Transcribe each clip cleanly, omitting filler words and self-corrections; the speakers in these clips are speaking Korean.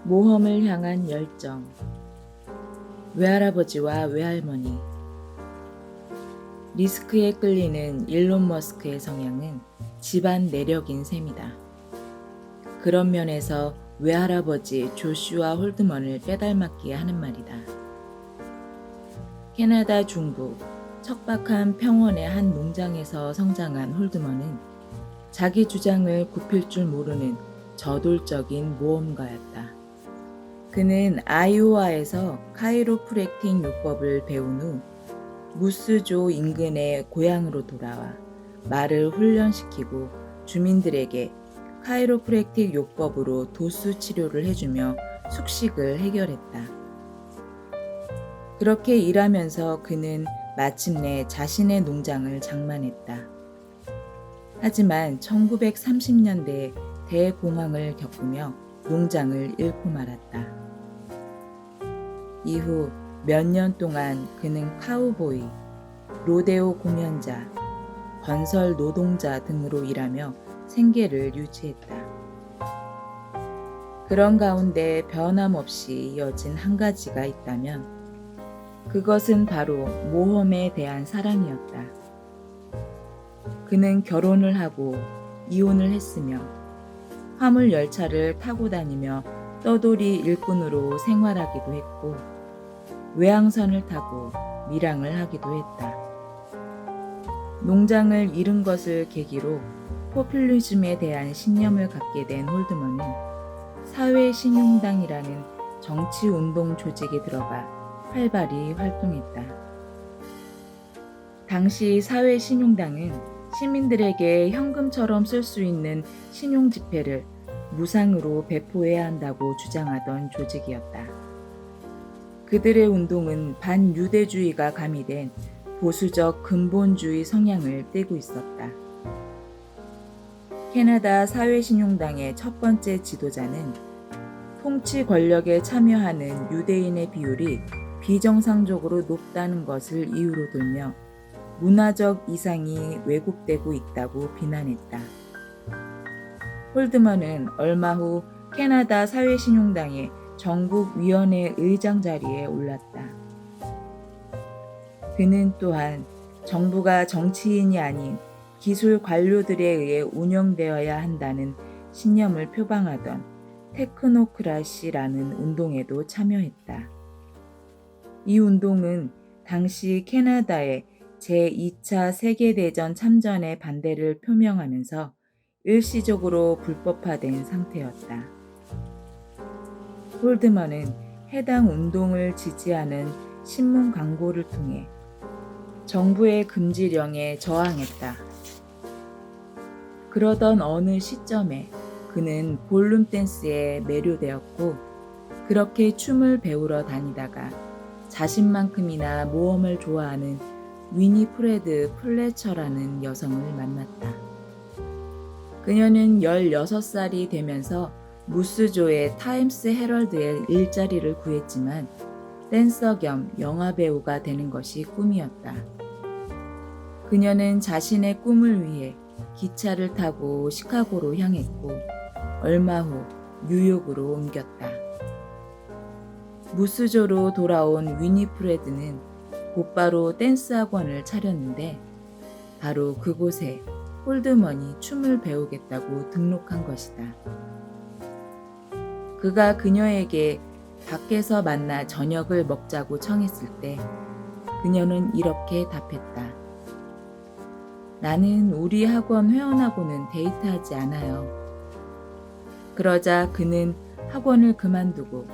모험을 향한 열정. 외할아버지와 외할머니. 리스크에 끌리는 일론 머스크의 성향은 집안 내력인 셈이다. 그런 면에서 외할아버지 조슈아 홀드먼을 빼닮았기에 하는 말이다. 캐나다 중부 척박한 평원의 한 농장에서 성장한 홀드먼은 자기 주장을 굽힐 줄 모르는 저돌적인 모험가였다. 그는 아이오와에서 카이로프랙틱 요법을 배운 후 무스조 인근의 고향으로 돌아와 말을 훈련시키고 주민들에게 카이로프랙틱 요법으로 도수 치료를 해주며 숙식을 해결했다. 그렇게 일하면서 그는 마침내 자신의 농장을 장만했다. 하지만 1930년대에 대공황을 겪으며 농장을 잃고 말았다. 이후 몇 년 동안 그는 카우보이, 로데오 공연자, 건설 노동자 등으로 일하며 생계를 유지했다. 그런 가운데 변함없이 이어진 한 가지가 있다면 그것은 바로 모험에 대한 사랑이었다. 그는 결혼을 하고 이혼을 했으며 화물 열차를 타고 다니며 떠돌이 일꾼으로 생활하기도 했고 외항선을 타고 밀항을 하기도 했다. 농장을 잃은 것을 계기로 포퓰리즘에 대한 신념을 갖게 된 홀드먼은 사회신용당이라는 정치운동 조직에 들어가 활발히 활동했다. 당시 사회신용당은 시민들에게 현금처럼 쓸 수 있는 신용지폐를 무상으로 배포해야 한다고 주장하던 조직이었다. 그들의 운동은 반유대주의가 가미된 보수적 근본주의 성향을 띠고 있었다. 캐나다 사회신용당의 첫 번째 지도자는 통치 권력에 참여하는 유대인의 비율이 비정상적으로 높다는 것을 이유로 들며 문화적 이상이 왜곡되고 있다고 비난했다. 홀드먼은 얼마 후 캐나다 사회신용당의 전국위원회 의장 자리에 올랐다. 그는 또한 정부가 정치인이 아닌 기술 관료들에 의해 운영되어야 한다는 신념을 표방하던 테크노크라시라는 운동에도 참여했다. 이 운동은 당시 캐나다의 제2차 세계대전 참전의 반대를 표명하면서 일시적으로 불법화된 상태였다. 홀드먼은 해당 운동을 지지하는 신문 광고를 통해 정부의 금지령에 저항했다. 그러던 어느 시점에 그는 볼룸 댄스에 매료되었고 그렇게 춤을 배우러 다니다가 자신만큼이나 모험을 좋아하는 위니프레드 플래처라는 여성을 만났다. 그녀는 16살이 되면서 무스조의 타임스 헤럴드에 일자리를 구했지만 댄서 겸 영화배우가 되는 것이 꿈이었다. 그녀는 자신의 꿈을 위해 기차를 타고 시카고로 향했고 얼마 후 뉴욕으로 옮겼다. 무스조로 돌아온 위니프레드는 곧바로 댄스 학원을 차렸는데 바로 그곳에 홀드먼이 춤을 배우겠다고 등록한 것이다. 그가 그녀에게 밖에서 만나 저녁을 먹자고 청했을 때 그녀는 이렇게 답했다. 나는 우리 학원 회원하고는 데이트하지 않아요. 그러자 그는 학원을 그만두고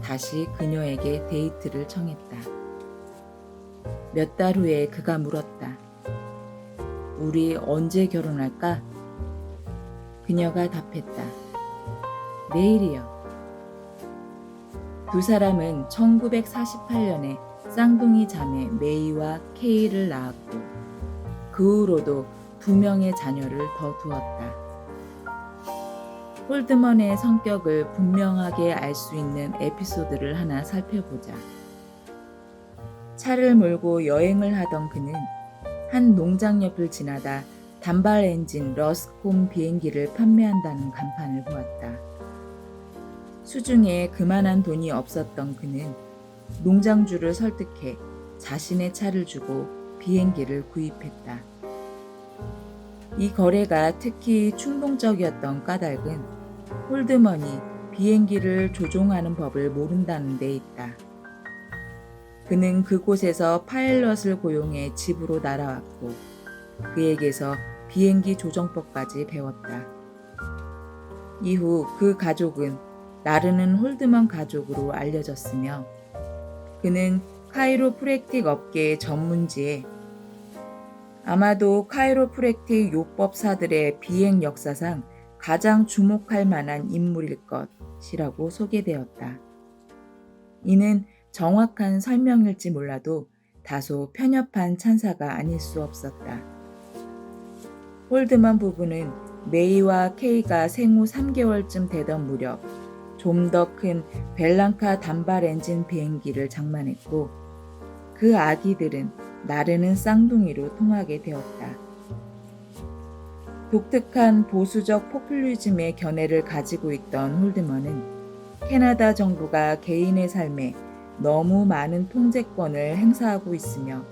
다시 그녀에게 데이트를 청했다. 몇 달 후에 그가 물었다. 우리 언제 결혼할까? 그녀가 답했다. 내일이요. 두 사람은 1948년에 쌍둥이 자매 메이와 케이를 낳았고 그 후로도 2명의 자녀를 더 두었다. 홀드먼의 성격을 분명하게 알 수 있는 에피소드를 하나 살펴보자. 차를 몰고 여행을 하던 그는 한 농장 옆을 지나다 단발 엔진 러스콤 비행기를 판매한다는 간판을 보았다. 수중에 그만한 돈이 없었던 그는 농장주를 설득해 자신의 차를 주고 비행기를 구입했다. 이 거래가 특히 충동적이었던 까닭은 홀드먼이 비행기를 조종하는 법을 모른다는 데 있다. 그는 그곳에서 파일럿을 고용해 집으로 날아왔고 그에게서 비행기 조정법까지 배웠다. 이후 그 가족은 나르는 홀드먼 가족으로 알려졌으며 그는 카이로프랙틱 업계의 전문지에 아마도 카이로프랙틱 요법사들의 비행 역사상 가장 주목할 만한 인물일 것이라고 소개되었다. 이는 정확한 설명일지 몰라도 다소 편협한 찬사가 아닐 수 없었다. 홀드먼 부부는 메이와 케이가 생후 3개월쯤 되던 무렵 좀 더 큰 벨랑카 단발 엔진 비행기를 장만했고 그 아기들은 나르는 쌍둥이로 통하게 되었다. 독특한 보수적 포퓰리즘의 견해를 가지고 있던 홀드먼은 캐나다 정부가 개인의 삶에 너무 많은 통제권을 행사하고 있으며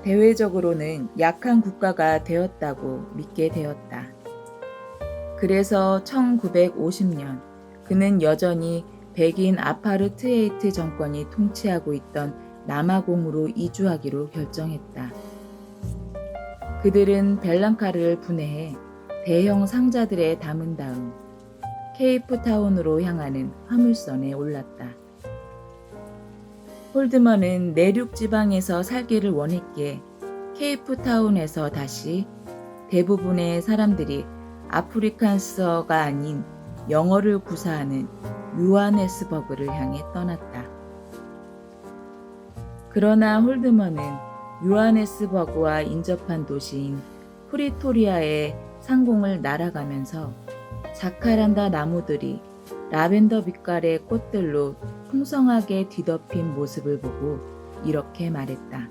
대외적으로는 약한 국가가 되었다고 믿게 되었다. 그래서 1950년 그는 여전히 백인 아파르트헤이트 정권이 통치하고 있던 남아공으로 이주하기로 결정했다. 그들은 벨랑카를 분해해 대형 상자들에 담은 다음 케이프타운으로 향하는 화물선에 올랐다. 홀드먼은 내륙 지방에서 살기를 원했기에 케이프타운에서 다시 대부분의 사람들이 아프리칸스어가 아닌 영어를 구사하는 요하네스버그를 향해 떠났다. 그러나 홀드먼은 요하네스버그와 인접한 도시인 프리토리아의 상공을 날아가면서 자카란다 나무들이 라벤더 빛깔의 꽃들로 풍성하게 뒤덮인 모습을 보고 이렇게 말했다.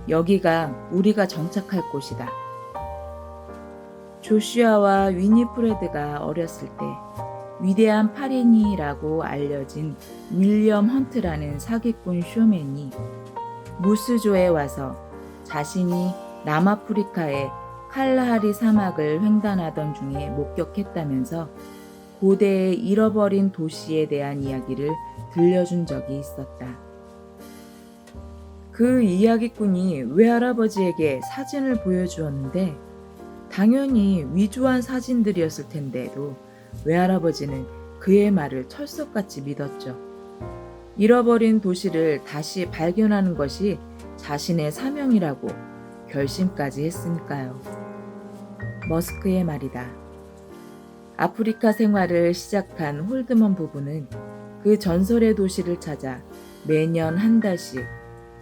여기가 우리가 정착할 곳이다. 조슈아와 위니프레드가 어렸을 때 위대한 파리니라고 알려진 윌리엄 헌트라는 사기꾼 쇼맨이 무스조에 와서 자신이 남아프리카의 칼라하리 사막을 횡단하던 중에 목격했다면서 고대의 잃어버린 도시에 대한 이야기를 들려준 적이 있었다. 그 이야기꾼이 외할아버지에게 사진을 보여주었는데 당연히 위조한 사진들이었을 텐데도 외할아버지는 그의 말을 철석같이 믿었죠. 잃어버린 도시를 다시 발견하는 것이 자신의 사명이라고 결심까지 했으니까요. 머스크의 말이다. 아프리카 생활을 시작한 홀드먼 부부는 그 전설의 도시를 찾아 매년 한 달씩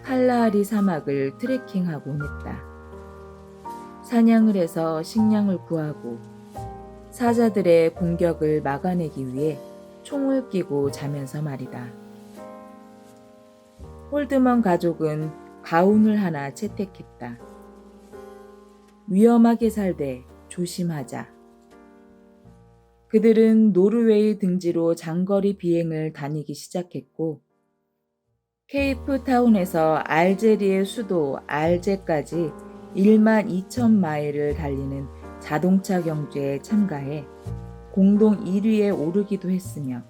칼라하리 사막을 트레킹하곤 했다. 사냥을 해서 식량을 구하고 사자들의 공격을 막아내기 위해 총을 끼고 자면서 말이다. 홀드먼 가족은 가훈을 하나 채택했다. 위험하게 살되 조심하자. 그들은 노르웨이 등지로 장거리 비행을 다니기 시작했고 케이프타운에서 알제리의 수도 알제까지 12,000마일을 달리는 자동차 경주에 참가해 공동 1위에 오르기도 했으며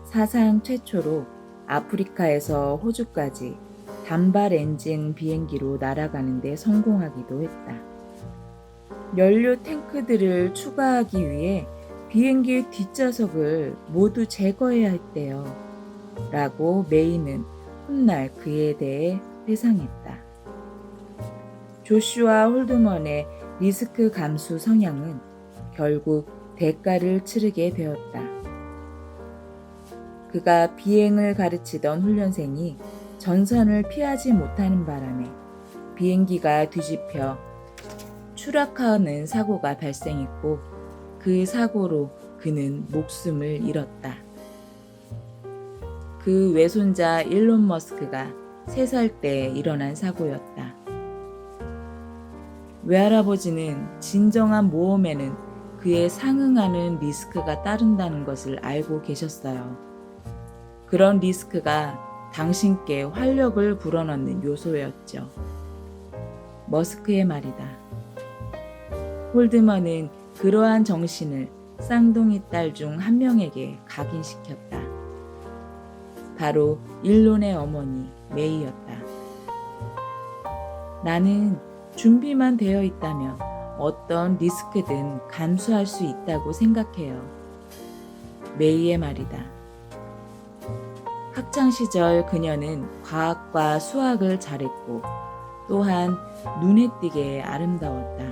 사상 최초로 아프리카에서 호주까지 단발 엔진 비행기로 날아가는 데 성공하기도 했다. 연료 탱크들을 추가하기 위해 비행기의 뒷좌석을 모두 제거해야 했대요. 라고 메이는 훗날 그에 대해 회상했다. 조슈아 홀드먼의 리스크 감수 성향은 결국 대가를 치르게 되었다. 그가 비행을 가르치던 훈련생이 전선을 피하지 못하는 바람에 비행기가 뒤집혀 추락하는 사고가 발생했고 그 사고로 그는 목숨을 잃었다. 그 외손자 일론 머스크가 3살 때 일어난 사고였다. 외할아버지는 진정한 모험에는 그에 상응하는 리스크가 따른다는 것을 알고 계셨어요. 그런 리스크가 당신께 활력을 불어넣는 요소였죠. 머스크의 말이다. 홀드먼은 그러한 정신을 쌍둥이 딸 중 한 명에게 각인시켰다. 바로 일론의 어머니 메이였다. 나는 준비만 되어 있다면 어떤 리스크든 감수할 수 있다고 생각해요. 메이의 말이다. 학창시절 그녀는 과학과 수학을 잘했고 또한 눈에 띄게 아름다웠다.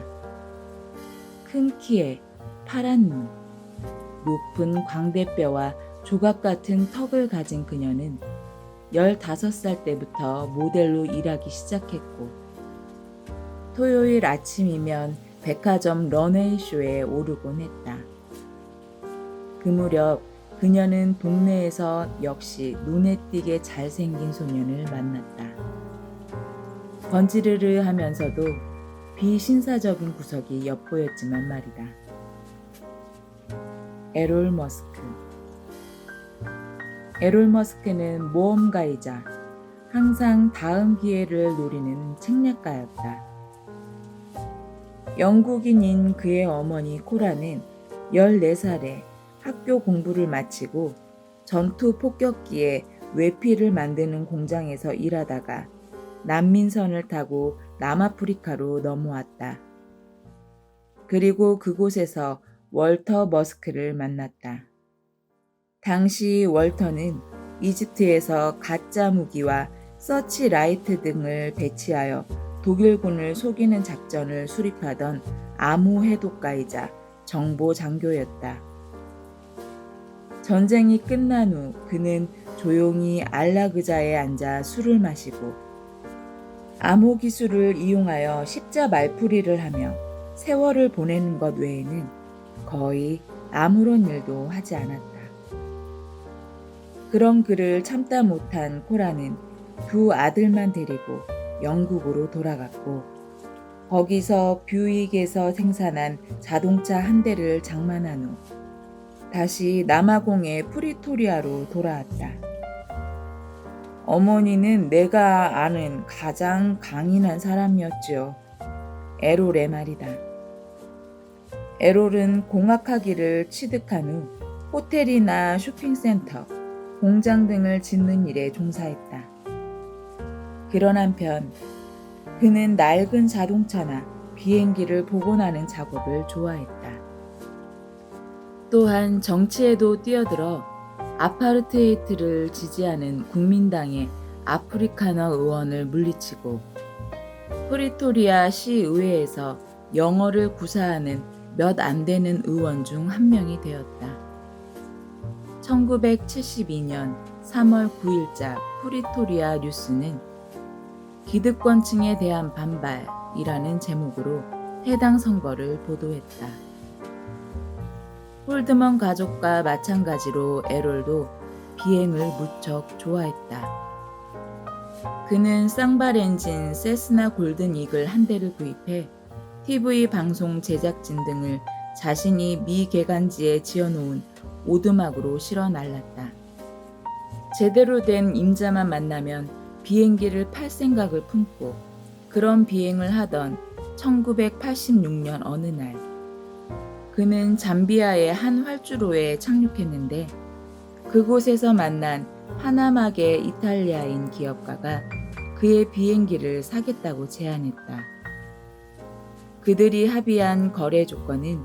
큰 키에 파란 눈, 높은 광대뼈와 조각 같은 턱을 가진 그녀는 15살 때부터 모델로 일하기 시작했고 토요일 아침이면 백화점 런웨이 쇼에 오르곤 했다. 그 무렵 그녀는 동네에서 역시 눈에 띄게 잘생긴 소년을 만났다. 번지르르 하면서도 비신사적인 구석이 엿보였지만 말이다. 에롤 머스크. 에롤 머스크는 모험가이자 항상 다음 기회를 노리는 책략가였다. 영국인인 그의 어머니 코라는 14살에 학교 공부를 마치고 전투 폭격기에 외피를 만드는 공장에서 일하다가 난민선을 타고 남아프리카로 넘어왔다. 그리고 그곳에서 월터 머스크를 만났다. 당시 월터는 이집트에서 가짜 무기와 서치라이트 등을 배치하여 독일군을 속이는 작전을 수립하던 암호 해독가이자 정보 장교였다. 전쟁이 끝난 후 그는 조용히 안락의자에 앉아 술을 마시고 암호 기술을 이용하여 십자 말풀이를 하며 세월을 보내는 것 외에는 거의 아무런 일도 하지 않았다. 그런 그를 참다 못한 코라는 두 아들만 데리고 영국으로 돌아갔고 거기서 뷰익에서 생산한 자동차 한 대를 장만한 후 다시 남아공의 프리토리아로 돌아왔다. 어머니는 내가 아는 가장 강인한 사람이었지요. 에롤의 말이다. 에롤은 공학학위를 취득한 후 호텔이나 쇼핑센터, 공장 등을 짓는 일에 종사했다. 그런 한편 그는 낡은 자동차나 비행기를 복원하는 작업을 좋아했다. 또한 정치에도 뛰어들어 아파르테이트를 지지하는 국민당의 아프리카너 의원을 물리치고 프리토리아 시의회에서 영어를 구사하는 몇 안 되는 의원 중 한 명이 되었다. 1972년 3월 9일자 프리토리아 뉴스는 기득권층에 대한 반발이라는 제목으로 해당 선거를 보도했다. 홀드먼 가족과 마찬가지로 에롤도 비행을 무척 좋아했다. 그는 쌍발 엔진 세스나 골든 이글 한 대를 구입해 TV 방송 제작진 등을 자신이 미 개간지에 지어놓은 오두막으로 실어 날랐다. 제대로 된 임자만 만나면 비행기를 팔 생각을 품고 그런 비행을 하던 1986년 어느 날 그는 잠비아의 한 활주로에 착륙했는데 그곳에서 만난 파나마계 이탈리아인 기업가가 그의 비행기를 사겠다고 제안했다. 그들이 합의한 거래 조건은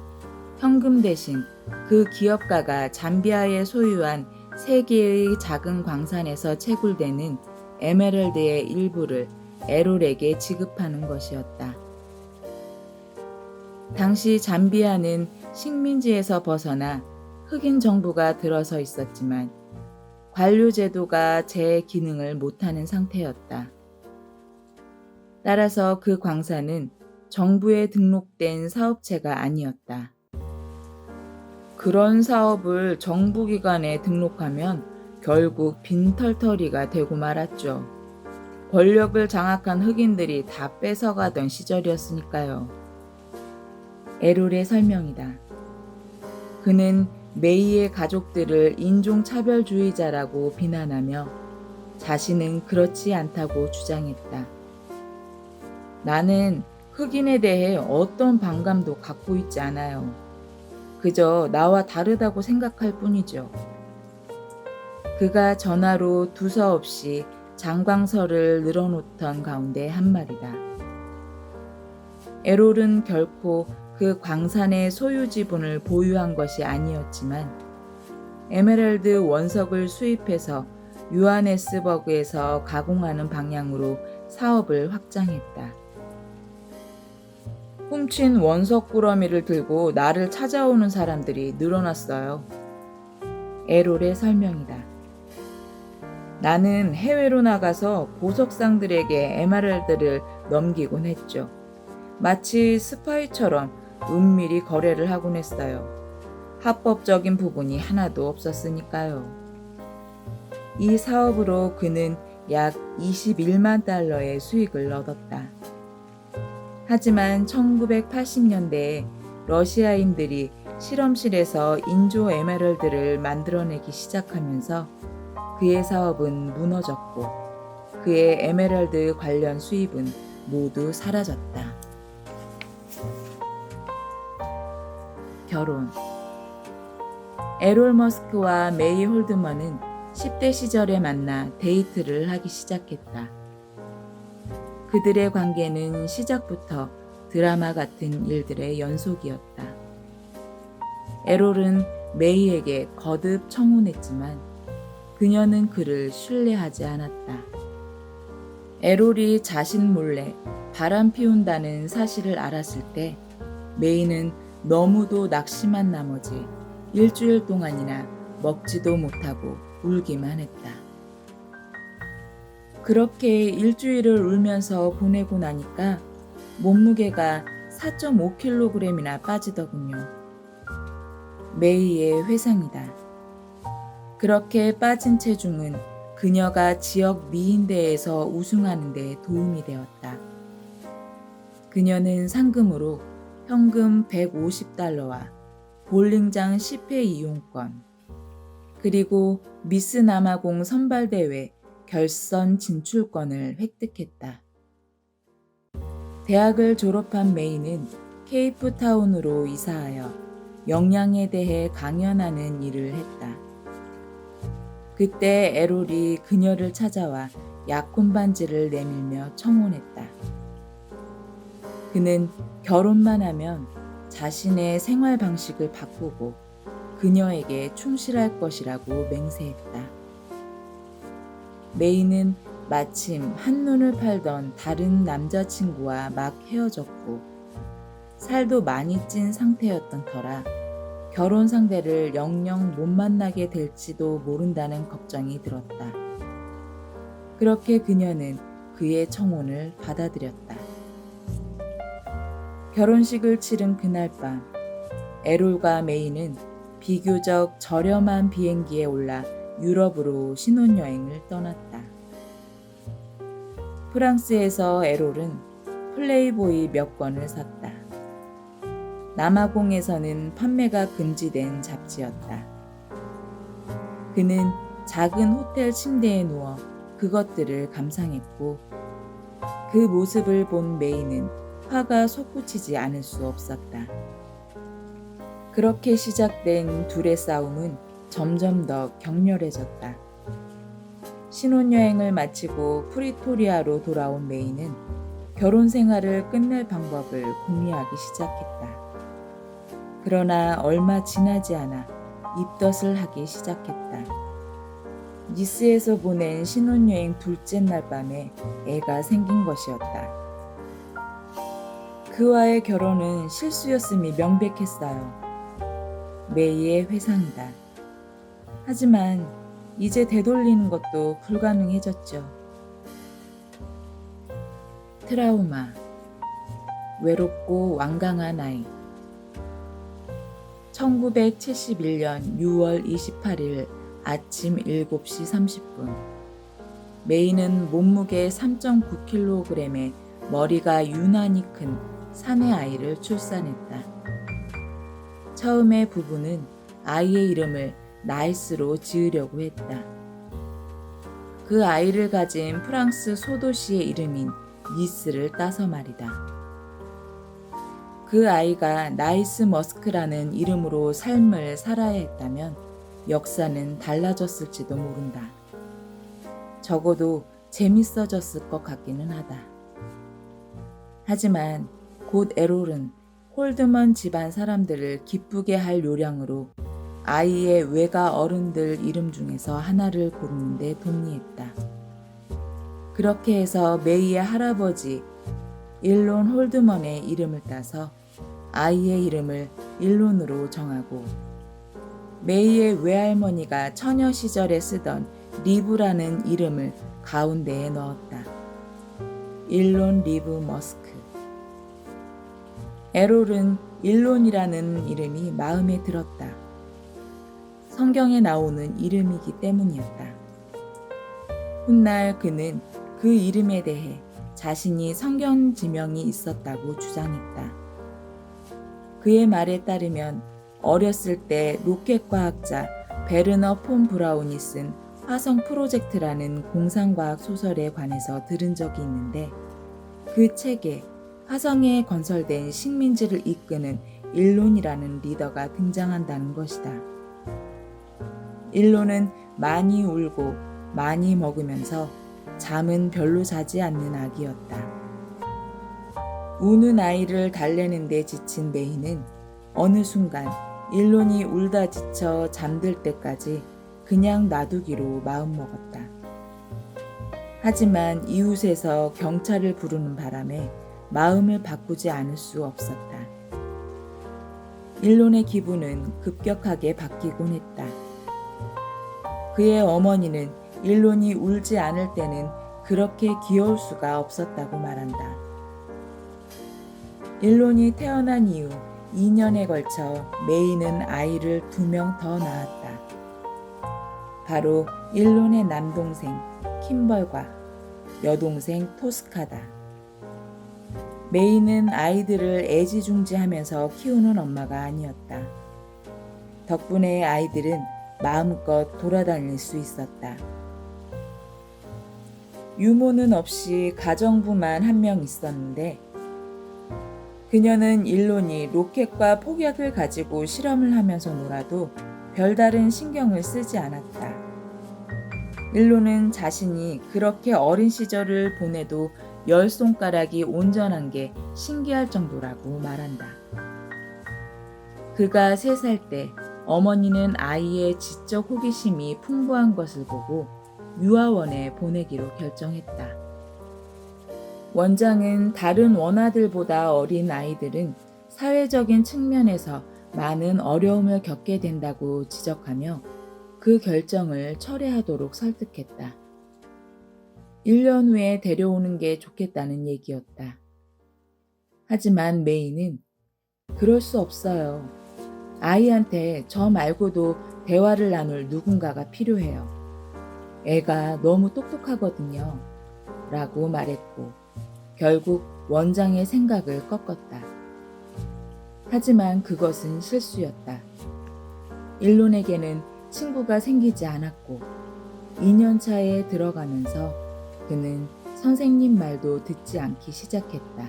현금 대신 그 기업가가 잠비아에 소유한 3개의 작은 광산에서 채굴되는 에메랄드의 일부를 에롤에게 지급하는 것이었다. 당시 잠비아는 식민지에서 벗어나 흑인 정부가 들어서 있었지만 관료 제도가 제 기능을 못하는 상태였다. 따라서 그 광산은 정부에 등록된 사업체가 아니었다. 그런 사업을 정부기관에 등록하면 결국 빈털터리가 되고 말았죠. 권력을 장악한 흑인들이 다 뺏어가던 시절이었으니까요. 에롤의 설명이다. 그는 메이의 가족들을 인종차별주의자라고 비난하며 자신은 그렇지 않다고 주장했다. 나는 흑인에 대해 어떤 반감도 갖고 있지 않아요. 그저 나와 다르다고 생각할 뿐이죠. 그가 전화로 두서없이 장광설을 늘어놓던 가운데 한 말이다. 에롤은 결코 그 광산의 소유 지분을 보유한 것이 아니었지만 에메랄드 원석을 수입해서 유하네스버그에서 가공하는 방향으로 사업을 확장했다. 훔친 원석 꾸러미를 들고 나를 찾아오는 사람들이 늘어났어요. 에롤의 설명이다. 나는 해외로 나가서 보석상들에게 에메랄드를 넘기곤 했죠. 마치 스파이처럼 은밀히 거래를 하곤 했어요. 합법적인 부분이 하나도 없었으니까요. 이 사업으로 그는 약 21만 달러의 수익을 얻었다. 하지만 1980년대에 러시아인들이 실험실에서 인조 에메랄드를 만들어내기 시작하면서 그의 사업은 무너졌고 그의 에메랄드 관련 수입은 모두 사라졌다. 결혼. 에롤 머스크와 메이 홀드먼은 10대 시절에 만나 데이트를 하기 시작했다. 그들의 관계는 시작부터 드라마 같은 일들의 연속이었다. 에롤은 메이에게 거듭 청혼했지만 그녀는 그를 신뢰하지 않았다. 에롤이 자신 몰래 바람 피운다는 사실을 알았을 때 메이는 너무도 낙심한 나머지 일주일 동안이나 먹지도 못하고 울기만 했다. 그렇게 일주일을 울면서 보내고 나니까 몸무게가 4.5kg이나 빠지더군요. 메이의 회상이다. 그렇게 빠진 체중은 그녀가 지역 미인대회에서 우승하는 데 도움이 되었다. 그녀는 상금으로 현금 150달러와 볼링장 10회 이용권, 그리고 미스 남아공 선발대회 결선 진출권을 획득했다. 대학을 졸업한 메이는 케이프타운으로 이사하여 영양에 대해 강연하는 일을 했다. 그때 에롤이 그녀를 찾아와 약혼 반지를 내밀며 청혼했다. 그는 결혼만 하면 자신의 생활 방식을 바꾸고 그녀에게 충실할 것이라고 맹세했다. 메이는 마침 한눈을 팔던 다른 남자친구와 막 헤어졌고 살도 많이 찐 상태였던 터라 결혼 상대를 영영 못 만나게 될지도 모른다는 걱정이 들었다. 그렇게 그녀는 그의 청혼을 받아들였다. 결혼식을 치른 그날 밤, 에롤과 메이는 비교적 저렴한 비행기에 올라 유럽으로 신혼여행을 떠났다. 프랑스에서 에롤은 플레이보이 몇 권을 샀다. 남아공에서는 판매가 금지된 잡지였다. 그는 작은 호텔 침대에 누워 그것들을 감상했고 그 모습을 본 메이는 화가 솟구치지 않을 수 없었다. 그렇게 시작된 둘의 싸움은 점점 더 격렬해졌다. 신혼여행을 마치고 프리토리아로 돌아온 메이는 결혼 생활을 끝낼 방법을 궁리하기 시작했다. 그러나 얼마 지나지 않아 입덧을 하기 시작했다. 니스에서 보낸 신혼여행 둘째 날 밤에 애가 생긴 것이었다. 그와의 결혼은 실수였음이 명백했어요. 메이의 회상이다. 하지만 이제 되돌리는 것도 불가능해졌죠. 트라우마. 외롭고 완강한 아이. 1971년 6월 28일 아침 7시 30분. 메이는 몸무게 3.9kg에 머리가 유난히 큰 사내 아이를 출산했다. 처음에 부부는 아이의 이름을 나이스로 지으려고 했다. 그 아이를 가진 프랑스 소도시의 이름인 니스를 따서 말이다. 그 아이가 나이스 머스크라는 이름으로 삶을 살아야 했다면 역사는 달라졌을지도 모른다. 적어도 재밌어졌을 것 같기는 하다. 하지만 곧 에롤은 홀드먼 집안 사람들을 기쁘게 할 요량으로 아이의 외가 어른들 이름 중에서 하나를 고르는데 동의했다. 그렇게 해서 메이의 할아버지 일론 홀드먼의 이름을 따서 아이의 이름을 일론으로 정하고, 메이의 외할머니가 처녀 시절에 쓰던 리브라는 이름을 가운데에 넣었다. 일론 리브 머스크. 에롤은 일론이라는 이름이 마음에 들었다. 성경에 나오는 이름이기 때문이었다. 훗날 그는 그 이름에 대해 자신이 성경 지명이 있었다고 주장했다. 그의 말에 따르면 어렸을 때 로켓 과학자 베르너 폰 브라운이 쓴 화성 프로젝트라는 공상과학 소설에 관해서 들은 적이 있는데, 그 책에 화성에 건설된 식민지를 이끄는 일론이라는 리더가 등장한다는 것이다. 일론은 많이 울고 많이 먹으면서 잠은 별로 자지 않는 아기였다. 우는 아이를 달래는 데 지친 메이는 어느 순간 일론이 울다 지쳐 잠들 때까지 그냥 놔두기로 마음먹었다. 하지만 이웃에서 경찰을 부르는 바람에 마음을 바꾸지 않을 수 없었다. 일론의 기분은 급격하게 바뀌곤 했다. 그의 어머니는 일론이 울지 않을 때는 그렇게 귀여울 수가 없었다고 말한다. 일론이 태어난 이후 2년에 걸쳐 메이는 아이를 2명 더 낳았다. 바로 일론의 남동생 킴벌과 여동생 토스카다. 메이는 아이들을 애지중지하면서 키우는 엄마가 아니었다. 덕분에 아이들은 마음껏 돌아다닐 수 있었다. 유모는 없이 가정부만 한 명 있었는데, 그녀는 일론이 로켓과 폭약을 가지고 실험을 하면서 놀아도 별다른 신경을 쓰지 않았다. 일론은 자신이 그렇게 어린 시절을 보내도 10손가락이 온전한 게 신기할 정도라고 말한다. 그가 3살 때 어머니는 아이의 지적 호기심이 풍부한 것을 보고 유아원에 보내기로 결정했다. 원장은 다른 원아들보다 어린 아이들은 사회적인 측면에서 많은 어려움을 겪게 된다고 지적하며 그 결정을 철회하도록 설득했다. 1년 후에 데려오는 게 좋겠다는 얘기였다. 하지만 메이는 그럴 수 없어요. 아이한테 저 말고도 대화를 나눌 누군가가 필요해요. 애가 너무 똑똑하거든요. 라고 말했고, 결국 원장의 생각을 꺾었다. 하지만 그것은 실수였다. 일론에게는 친구가 생기지 않았고 2년 차에 들어가면서 그는 선생님 말도 듣지 않기 시작했다.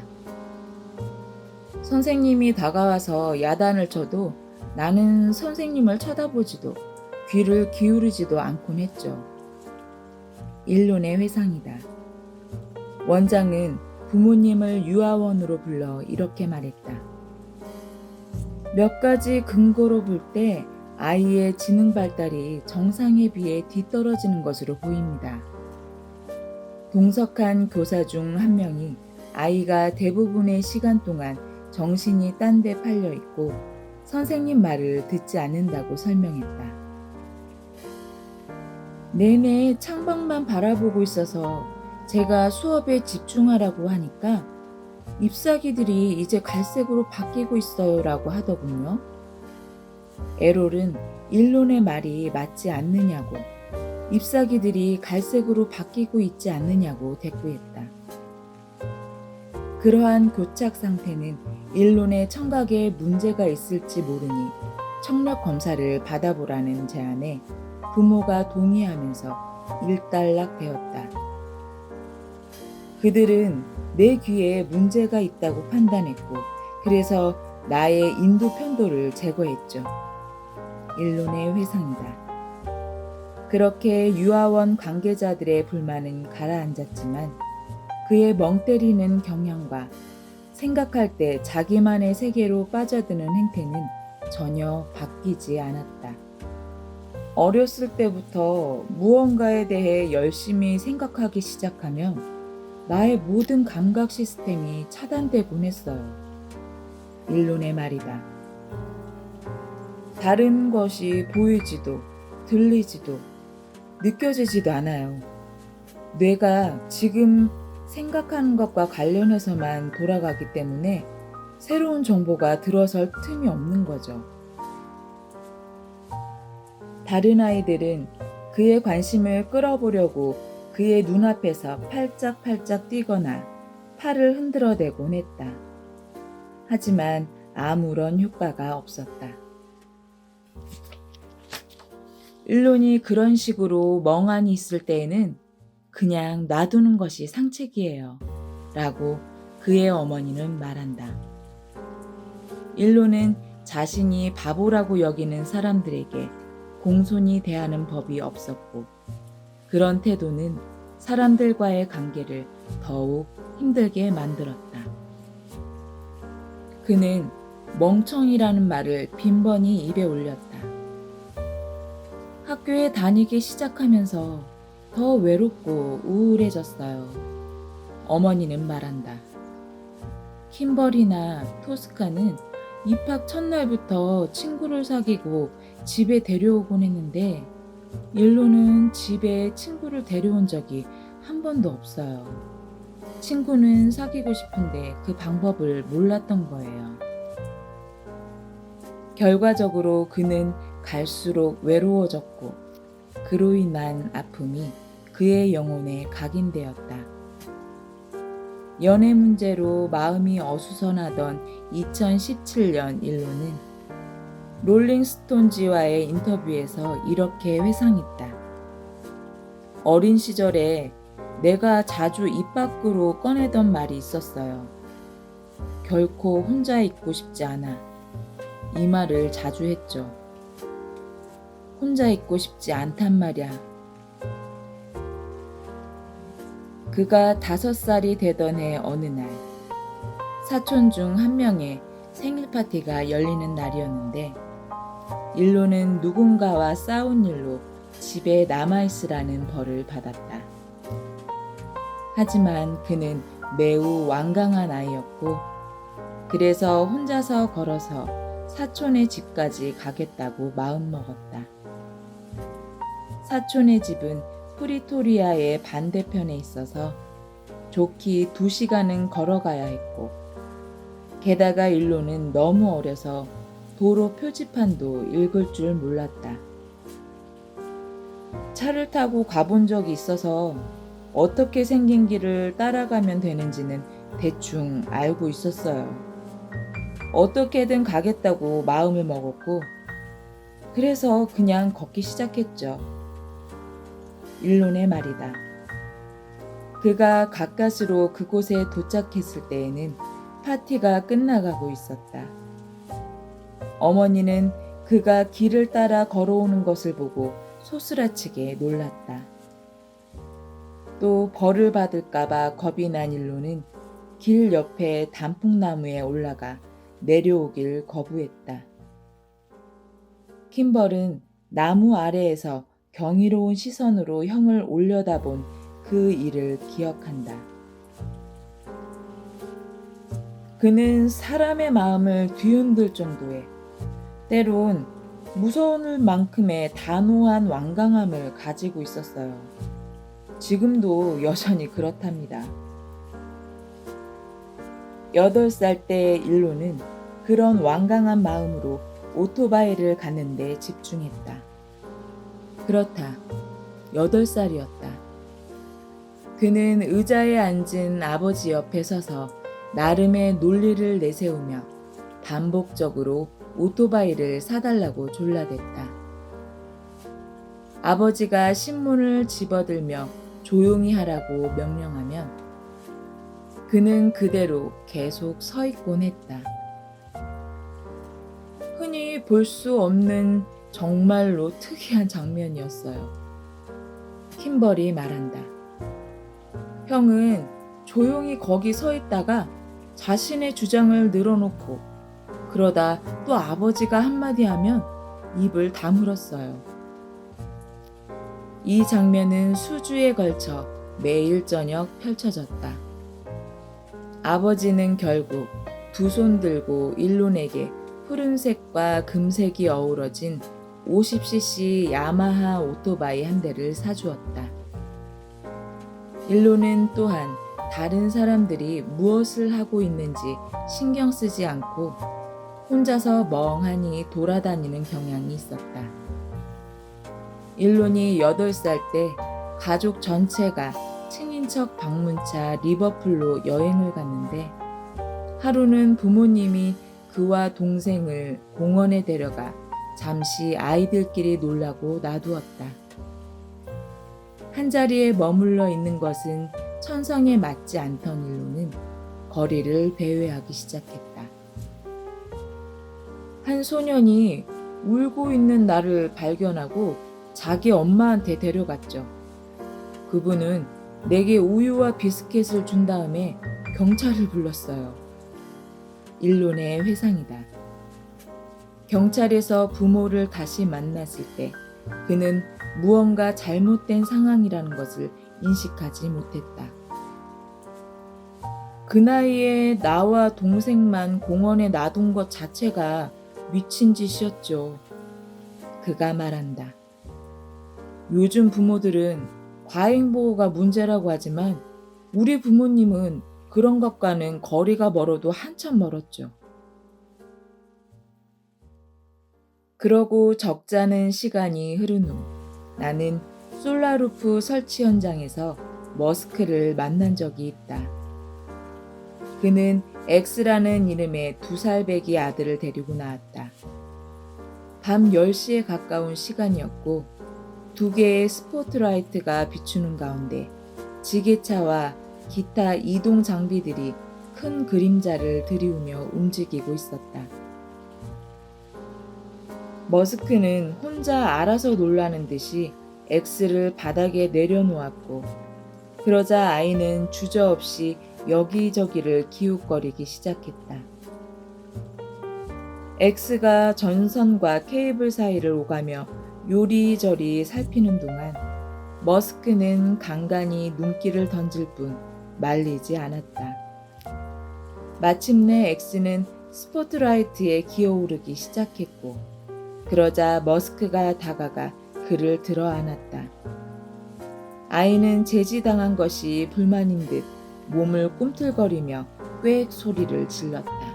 선생님이 다가와서 야단을 쳐도 나는 선생님을 쳐다보지도 귀를 기울이지도 않곤 했죠. 일론의 회상이다. 원장은 부모님을 유아원으로 불러 이렇게 말했다. 몇 가지 근거로 볼 때 아이의 지능 발달이 정상에 비해 뒤떨어지는 것으로 보입니다. 동석한 교사 중 한 명이 아이가 대부분의 시간 동안 정신이 딴 데 팔려 있고 선생님 말을 듣지 않는다고 설명했다. 내내 창밖만 바라보고 있어서 제가 수업에 집중하라고 하니까 잎사귀들이 이제 갈색으로 바뀌고 있어요 라고 하더군요. 에롤은 일론의 말이 맞지 않느냐고, 잎사귀들이 갈색으로 바뀌고 있지 않느냐고 대꾸했다. 그러한 교착 상태는 일론의 청각에 문제가 있을지 모르니 청력 검사를 받아보라는 제안에 부모가 동의하면서 일단락되었다. 그들은 내 귀에 문제가 있다고 판단했고 그래서 나의 인도 편도를 제거했죠. 일론의 회상이다. 그렇게 유아원 관계자들의 불만은 가라앉았지만 그의 멍 때리는 경향과 생각할 때 자기만의 세계로 빠져드는 행태는 전혀 바뀌지 않았다. 어렸을 때부터 무언가에 대해 열심히 생각하기 시작하면 나의 모든 감각 시스템이 차단되곤 했어요. 일론의 말이다. 다른 것이 보이지도 들리지도 느껴지지도 않아요. 뇌가 지금 생각하는 것과 관련해서만 돌아가기 때문에 새로운 정보가 들어설 틈이 없는 거죠. 다른 아이들은 그의 관심을 끌어보려고 그의 눈앞에서 팔짝팔짝 뛰거나 팔을 흔들어대곤 했다. 하지만 아무런 효과가 없었다. 일론이 그런 식으로 멍하니 있을 때에는 그냥 놔두는 것이 상책이에요. 라고 그의 어머니는 말한다. 일론은 자신이 바보라고 여기는 사람들에게 공손히 대하는 법이 없었고 그런 태도는 사람들과의 관계를 더욱 힘들게 만들었다. 그는 멍청이라는 말을 빈번히 입에 올렸다. 학교에 다니기 시작하면서 더 외롭고 우울해졌어요. 어머니는 말한다. 킴버리나 토스카는 입학 첫날부터 친구를 사귀고 집에 데려오곤 했는데 일론은 집에 친구를 데려온 적이 한 번도 없어요. 친구는 사귀고 싶은데 그 방법을 몰랐던 거예요. 결과적으로 그는 갈수록 외로워졌고 그로 인한 아픔이 그의 영혼에 각인되었다. 연애 문제로 마음이 어수선하던 2017년 일론은 롤링스톤지와의 인터뷰에서 이렇게 회상했다. 어린 시절에 내가 자주 입 밖으로 꺼내던 말이 있었어요. 결코 혼자 있고 싶지 않아. 이 말을 자주 했죠. 혼자 있고 싶지 않단 말이야. 그가 5살이 되던 해 어느 날 사촌 중 한 명의 생일 파티가 열리는 날이었는데 일론은 누군가와 싸운 일로 집에 남아있으라는 벌을 받았다. 하지만 그는 매우 완강한 아이였고 그래서 혼자서 걸어서 사촌의 집까지 가겠다고 마음먹었다. 사촌의 집은 프리토리아의 반대편에 있어서 좋기 2시간은 걸어가야 했고 게다가 일론은 너무 어려서 도로 표지판도 읽을 줄 몰랐다. 차를 타고 가본 적이 있어서 어떻게 생긴 길을 따라가면 되는지는 대충 알고 있었어요. 어떻게든 가겠다고 마음을 먹었고 그래서 그냥 걷기 시작했죠. 일론의 말이다. 그가 가까스로 그곳에 도착했을 때에는 파티가 끝나가고 있었다. 어머니는 그가 길을 따라 걸어오는 것을 보고 소스라치게 놀랐다. 또 벌을 받을까봐 겁이 난 일론은 길 옆에 단풍나무에 올라가 내려오길 거부했다. 킴벌은 나무 아래에서 경이로운 시선으로 형을 올려다본 그 일을 기억한다. 그는 사람의 마음을 뒤흔들 정도의 때론 무서울 만큼의 단호한 완강함을 가지고 있었어요. 지금도 여전히 그렇답니다. 8살 때 일론은 그런 완강한 마음으로 오토바이를 갖는데 집중했다. 그렇다. 8살이었다. 그는 의자에 앉은 아버지 옆에 서서 나름의 논리를 내세우며 반복적으로 오토바이를 사달라고 졸라댔다. 아버지가 신문을 집어들며 조용히 하라고 명령하면 그는 그대로 계속 서 있곤 했다. 흔히 볼 수 없는 정말로 특이한 장면이었어요. 킴벌이 말한다. 형은 조용히 거기 서 있다가 자신의 주장을 늘어놓고 그러다 또 아버지가 한마디 하면 입을 다물었어요. 이 장면은 수주에 걸쳐 매일 저녁 펼쳐졌다. 아버지는 결국 두 손 들고 일론에게 푸른색과 금색이 어우러진 50cc 야마하 오토바이 한 대를 사주었다. 일론은 또한 다른 사람들이 무엇을 하고 있는지 신경 쓰지 않고 혼자서 멍하니 돌아다니는 경향이 있었다. 일론이 8살 때 가족 전체가 친인척 방문차 리버풀로 여행을 갔는데 하루는 부모님이 그와 동생을 공원에 데려가 잠시 아이들끼리 놀라고 놔두었다. 한자리에 머물러 있는 것은 천성에 맞지 않던 일로는 거리를 배회하기 시작했다. 한 소년이 울고 있는 나를 발견하고 자기 엄마한테 데려갔죠. 그분은 내게 우유와 비스켓을 준 다음에 경찰을 불렀어요. 일론의 회상이다. 경찰에서 부모를 다시 만났을 때 그는 무언가 잘못된 상황이라는 것을 인식하지 못했다. 그 나이에 나와 동생만 공원에 놔둔 것 자체가 미친 짓이었죠. 그가 말한다. 요즘 부모들은 과잉보호가 문제라고 하지만 우리 부모님은 그런 것과는 거리가 멀어도 한참 멀었죠. 그러고 적잖은 시간이 흐른 후 나는 솔라루프 설치 현장에서 머스크를 만난 적이 있다. 그는 X라는 이름의 2살배기 아들을 데리고 나왔다. 밤 10시에 가까운 시간이었고 2개의 스포트라이트가 비추는 가운데 지게차와 기타 이동 장비들이 큰 그림자를 드리우며 움직이고 있었다. 머스크는 혼자 알아서 놀라는 듯이 X를 바닥에 내려놓았고 그러자 아이는 주저없이 여기저기를 기웃거리기 시작했다. X가 전선과 케이블 사이를 오가며 요리저리 살피는 동안 머스크는 간간히 눈길을 던질 뿐 말리지 않았다. 마침내 X는 스포트라이트에 기어오르기 시작했고 그러자 머스크가 다가가 그를 들어안았다. 아이는 제지당한 것이 불만인 듯 몸을 꿈틀거리며 꽥 소리를 질렀다.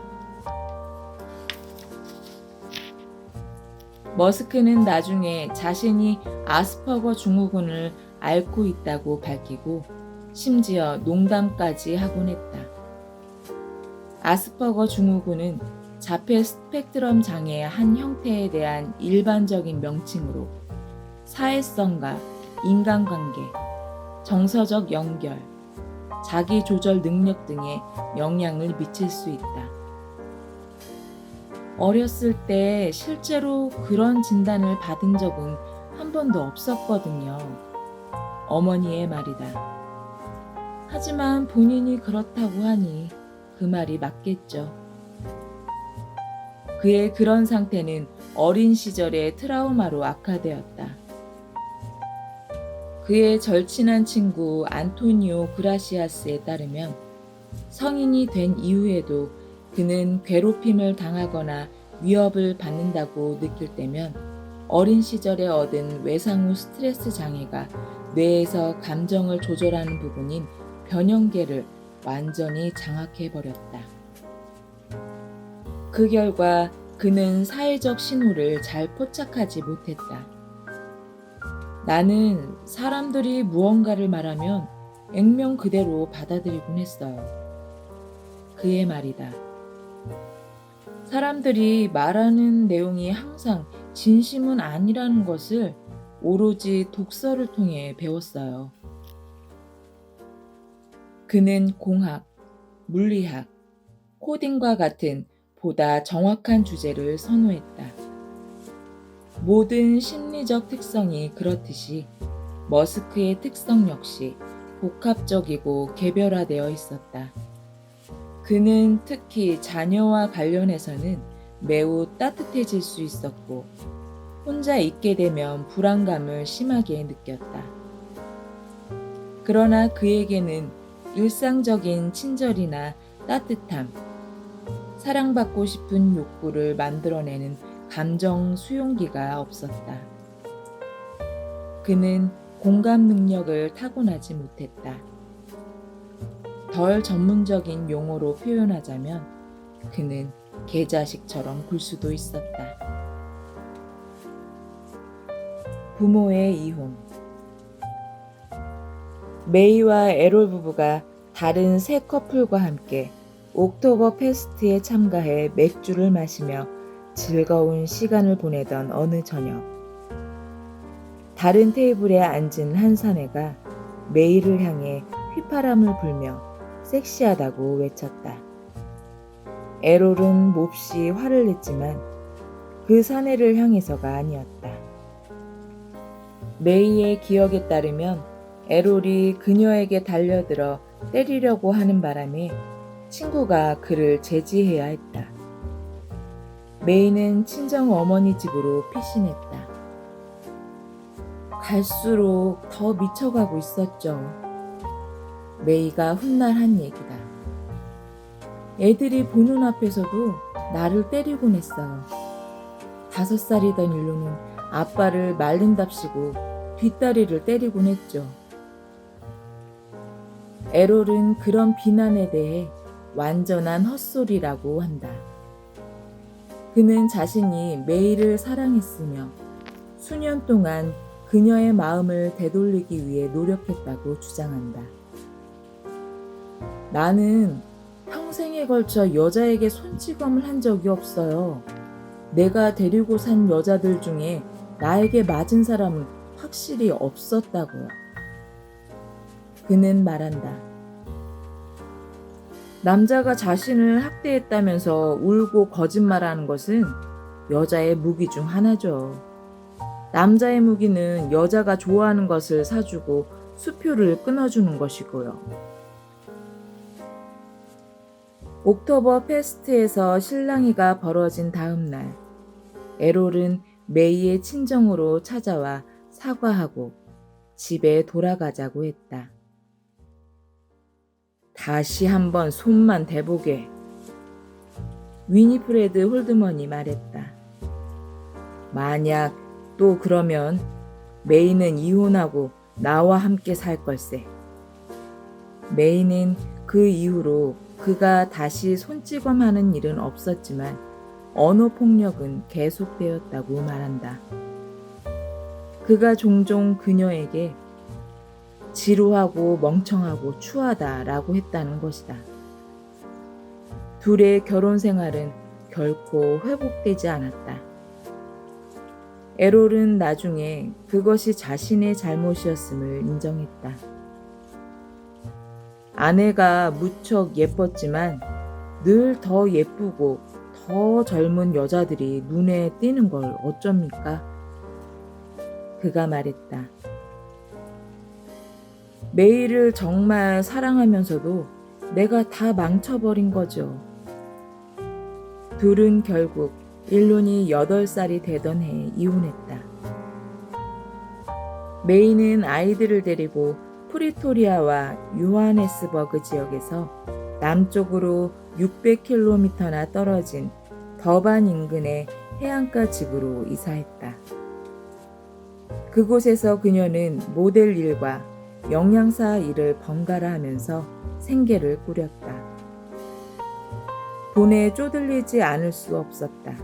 머스크는 나중에 자신이 아스퍼거 증후군을 앓고 있다고 밝히고 심지어 농담까지 하곤 했다. 아스퍼거 증후군은 자폐 스펙트럼 장애의 한 형태에 대한 일반적인 명칭으로 사회성과 인간관계, 정서적 연결, 자기 조절 능력 등에 영향을 미칠 수 있다. 어렸을 때 실제로 그런 진단을 받은 적은 한 번도 없었거든요. 어머니의 말이다. 하지만 본인이 그렇다고 하니 그 말이 맞겠죠. 그의 그런 상태는 어린 시절의 트라우마로 악화되었다. 그의 절친한 친구 안토니오 그라시아스에 따르면 성인이 된 이후에도 그는 괴롭힘을 당하거나 위협을 받는다고 느낄 때면 어린 시절에 얻은 외상 후 스트레스 장애가 뇌에서 감정을 조절하는 부분인 변형계를 완전히 장악해버렸다. 그 결과 그는 사회적 신호를 잘 포착하지 못했다. 나는 사람들이 무언가를 말하면 액면 그대로 받아들이곤 했어요. 그의 말이다. 사람들이 말하는 내용이 항상 진심은 아니라는 것을 오로지 독서를 통해 배웠어요. 그는 공학, 물리학, 코딩과 같은 보다 정확한 주제를 선호했다. 모든 심리적 특성이 그렇듯이 머스크의 특성 역시 복합적이고 개별화되어 있었다. 그는 특히 자녀와 관련해서는 매우 따뜻해질 수 있었고 혼자 있게 되면 불안감을 심하게 느꼈다. 그러나 그에게는 일상적인 친절이나 따뜻함, 사랑받고 싶은 욕구를 만들어내는 감정 수용기가 없었다. 그는 공감 능력을 타고나지 못했다. 덜 전문적인 용어로 표현하자면 그는 개자식처럼 굴 수도 있었다. 부모의 이혼. 메이와 에롤 부부가 다른 세 커플과 함께 옥토버 페스트에 참가해 맥주를 마시며 즐거운 시간을 보내던 어느 저녁, 다른 테이블에 앉은 한 사내가 메이를 향해 휘파람을 불며 섹시하다고 외쳤다. 에롤은 몹시 화를 냈지만 그 사내를 향해서가 아니었다. 메이의 기억에 따르면 에롤이 그녀에게 달려들어 때리려고 하는 바람에 친구가 그를 제지해야 했다. 메이는 친정 어머니 집으로 피신했다. 갈수록 더 미쳐가고 있었죠. 메이가 훗날 한 얘기다. 애들이 보는 앞에서도 나를 때리곤 했어요. 5살이던 일로는 아빠를 말린답시고 뒷다리를 때리곤 했죠. 에롤은 그런 비난에 대해 완전한 헛소리라고 한다. 그는 자신이 메이를 사랑했으며 수년 동안 그녀의 마음을 되돌리기 위해 노력했다고 주장한다. 나는 평생에 걸쳐 여자에게 손찌검을 한 적이 없어요. 내가 데리고 산 여자들 중에 나에게 맞은 사람은 확실히 없었다고요. 그는 말한다. 남자가 자신을 학대했다면서 울고 거짓말하는 것은 여자의 무기 중 하나죠. 남자의 무기는 여자가 좋아하는 것을 사주고 수표를 끊어주는 것이고요. 옥토버 페스트에서 실랑이가 벌어진 다음 날, 에롤은 메이의 친정으로 찾아와 사과하고 집에 돌아가자고 했다. 다시 한번 손만 대보게. 위니프레드 홀드먼이 말했다. 만약 또 그러면 메이는 이혼하고 나와 함께 살 걸세. 메이는 그 이후로 그가 다시 손찌검하는 일은 없었지만 언어폭력은 계속되었다고 말한다. 그가 종종 그녀에게 지루하고 멍청하고 추하다라고 했다는 것이다. 둘의 결혼 생활은 결코 회복되지 않았다. 에롤은 나중에 그것이 자신의 잘못이었음을 인정했다. 아내가 무척 예뻤지만 늘 더 예쁘고 더 젊은 여자들이 눈에 띄는 걸 어쩝니까? 그가 말했다. 메이를 정말 사랑하면서도 내가 다 망쳐버린 거죠. 둘은 결국 일론이 8살이 되던 해에 이혼했다. 메이는 아이들을 데리고 프리토리아와 요하네스버그 지역에서 남쪽으로 600km나 떨어진 더반 인근의 해안가 집으로 이사했다. 그곳에서 그녀는 모델 일과 영양사 일을 번갈아 하면서 생계를 꾸렸다. 돈에 쪼들리지 않을 수 없었다.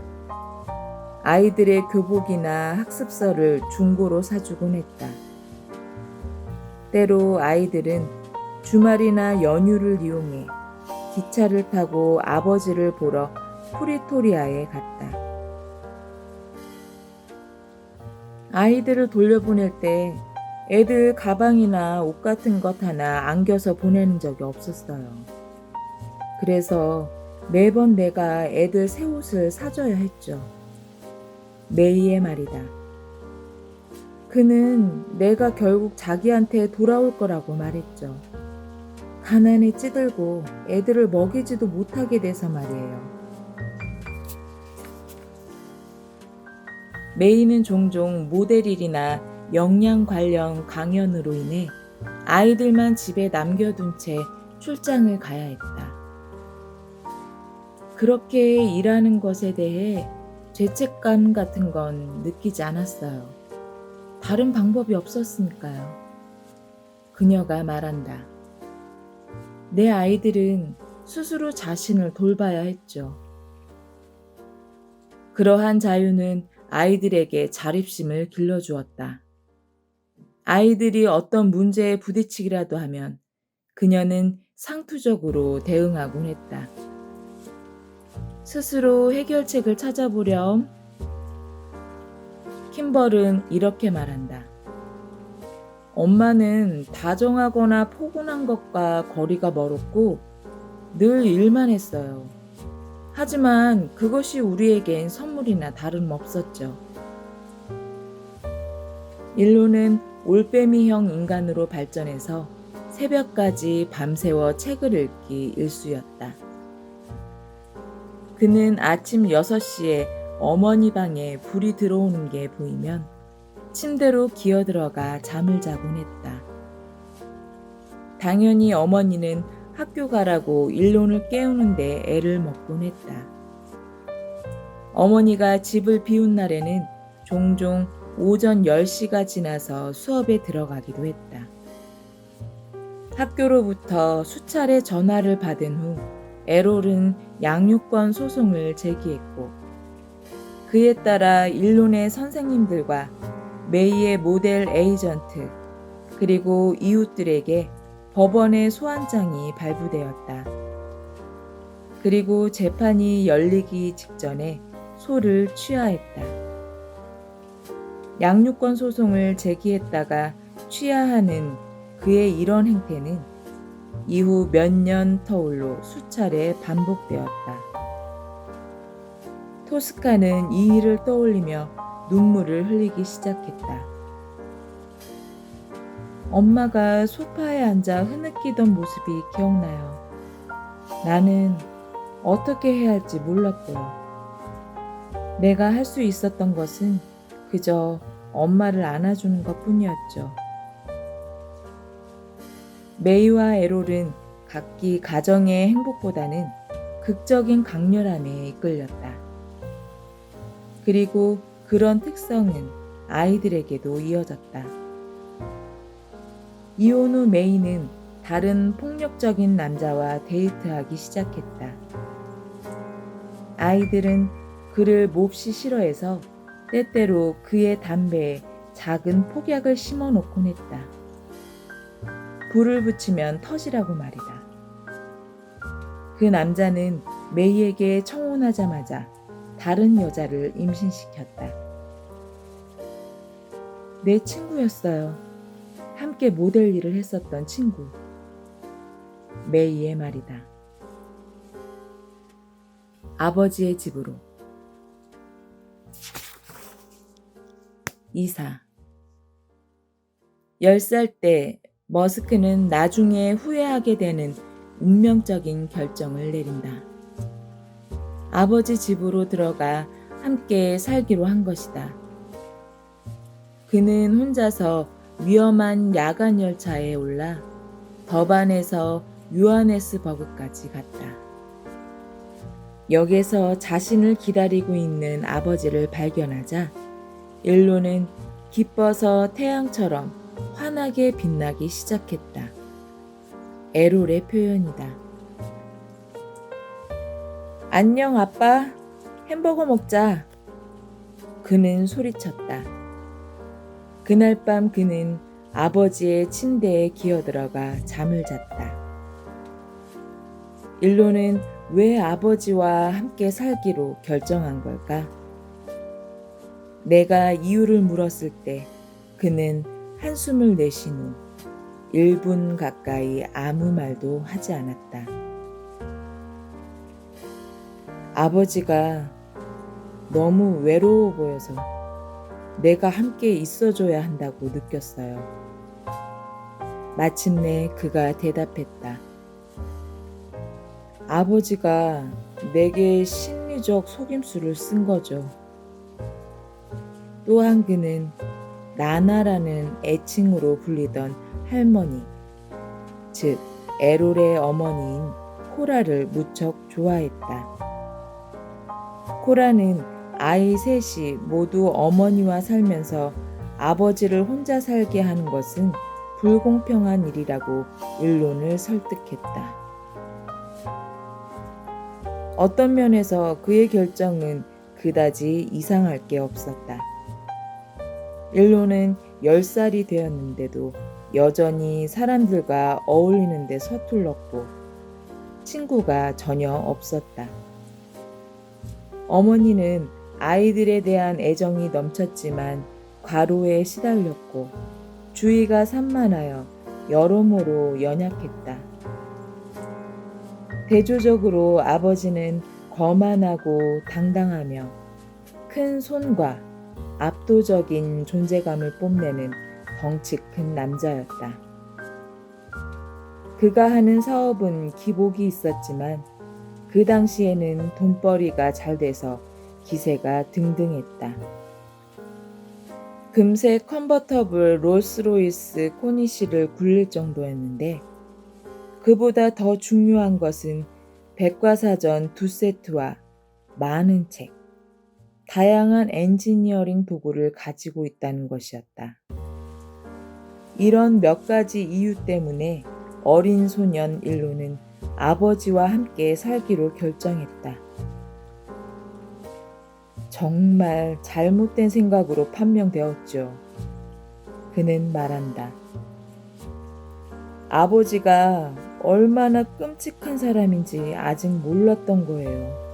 아이들의 교복이나 학습서를 중고로 사주곤 했다. 때로 아이들은 주말이나 연휴를 이용해 기차를 타고 아버지를 보러 프리토리아에 갔다. 아이들을 돌려보낼 때 애들 가방이나 옷 같은 것 하나 안겨서 보내는 적이 없었어요. 그래서 매번 내가 애들 새 옷을 사줘야 했죠. 메이의 말이다. 그는 내가 결국 자기한테 돌아올 거라고 말했죠. 가난에 찌들고 애들을 먹이지도 못하게 돼서 말이에요. 메이는 종종 모델일이나 영양 관련 강연으로 인해 아이들만 집에 남겨둔 채 출장을 가야 했다. 그렇게 일하는 것에 대해 죄책감 같은 건 느끼지 않았어요. 다른 방법이 없었으니까요. 그녀가 말한다. 내 아이들은 스스로 자신을 돌봐야 했죠. 그러한 자유는 아이들에게 자립심을 길러주었다. 아이들이 어떤 문제에 부딪히기라도 하면 그녀는 상투적으로 대응하곤 했다. 스스로 해결책을 찾아보렴. 킴벌은 이렇게 말한다. 엄마는 다정하거나 포근한 것과 거리가 멀었고 늘 일만 했어요. 하지만 그것이 우리에겐 선물이나 다름없었죠. 일로는 올빼미형 인간으로 발전해서 새벽까지 밤새워 책을 읽기 일쑤였다. 그는 아침 6시에 어머니 방에 불이 들어오는 게 보이면 침대로 기어들어가 잠을 자곤 했다. 당연히 어머니는 학교 가라고 일론을 깨우는데 애를 먹곤 했다. 어머니가 집을 비운 날에는 종종 오전 10시가 지나서 수업에 들어가기도 했다. 학교로부터 수차례 전화를 받은 후 에롤은 양육권 소송을 제기했고 그에 따라 일론의 선생님들과 메이의 모델 에이전트 그리고 이웃들에게 법원의 소환장이 발부되었다. 그리고 재판이 열리기 직전에 소를 취하했다. 양육권 소송을 제기했다가 취하하는 그의 이런 행태는 이후 몇 년 터울로 수차례 반복되었다. 토스카는 이 일을 떠올리며 눈물을 흘리기 시작했다. 엄마가 소파에 앉아 흐느끼던 모습이 기억나요. 나는 어떻게 해야 할지 몰랐고요. 내가 할 수 있었던 것은 그저 엄마를 안아주는 것뿐이었죠. 메이와 에롤은 각기 가정의 행복보다는 극적인 강렬함에 이끌렸다. 그리고 그런 특성은 아이들에게도 이어졌다. 이혼 후 메이는 다른 폭력적인 남자와 데이트하기 시작했다. 아이들은 그를 몹시 싫어해서 때때로 그의 담배에 작은 폭약을 심어 놓곤 했다. 불을 붙이면 터지라고 말이다. 그 남자는 메이에게 청혼하자마자 다른 여자를 임신시켰다. 내 친구였어요. 함께 모델 일을 했었던 친구. 메이의 말이다. 아버지의 집으로. 이사. 10살 때 머스크는 나중에 후회하게 되는 운명적인 결정을 내린다. 아버지 집으로 들어가 함께 살기로 한 것이다. 그는 혼자서 위험한 야간 열차에 올라 더반에서 요하네스버그까지 갔다. 역에서 자신을 기다리고 있는 아버지를 발견하자 일로는 기뻐서 태양처럼 환하게 빛나기 시작했다. 에롤의 표현이다. 안녕 아빠, 햄버거 먹자. 그는 소리쳤다. 그날 밤 그는 아버지의 침대에 기어들어가 잠을 잤다. 일로는 왜 아버지와 함께 살기로 결정한 걸까? 내가 이유를 물었을 때 그는 한숨을 내쉰 후 1분 가까이 아무 말도 하지 않았다. 아버지가 너무 외로워 보여서 내가 함께 있어줘야 한다고 느꼈어요. 마침내 그가 대답했다. 아버지가 내게 심리적 속임수를 쓴 거죠. 또한 그는 나나라는 애칭으로 불리던 할머니, 즉 에롤의 어머니인 코라를 무척 좋아했다. 코라는 아이 셋이 모두 어머니와 살면서 아버지를 혼자 살게 하는 것은 불공평한 일이라고 일론을 설득했다. 어떤 면에서 그의 결정은 그다지 이상할 게 없었다. 일론은 10살이 되었는데도 여전히 사람들과 어울리는데 서툴렀고 친구가 전혀 없었다. 어머니는 아이들에 대한 애정이 넘쳤지만 과로에 시달렸고 주의가 산만하여 여러모로 연약했다. 대조적으로 아버지는 거만하고 당당하며 큰 손과 압도적인 존재감을 뽐내는 덩치 큰 남자였다. 그가 하는 사업은 기복이 있었지만 그 당시에는 돈벌이가 잘 돼서 기세가 등등했다. 금세 컨버터블 롤스로이스 코니시를 굴릴 정도였는데 그보다 더 중요한 것은 백과사전 2세트와 많은 책, 다양한 엔지니어링 도구를 가지고 있다는 것이었다. 이런 몇 가지 이유 때문에 어린 소년 일로는 아버지와 함께 살기로 결정했다. 정말 잘못된 생각으로 판명되었죠. 그는 말한다. 아버지가 얼마나 끔찍한 사람인지 아직 몰랐던 거예요.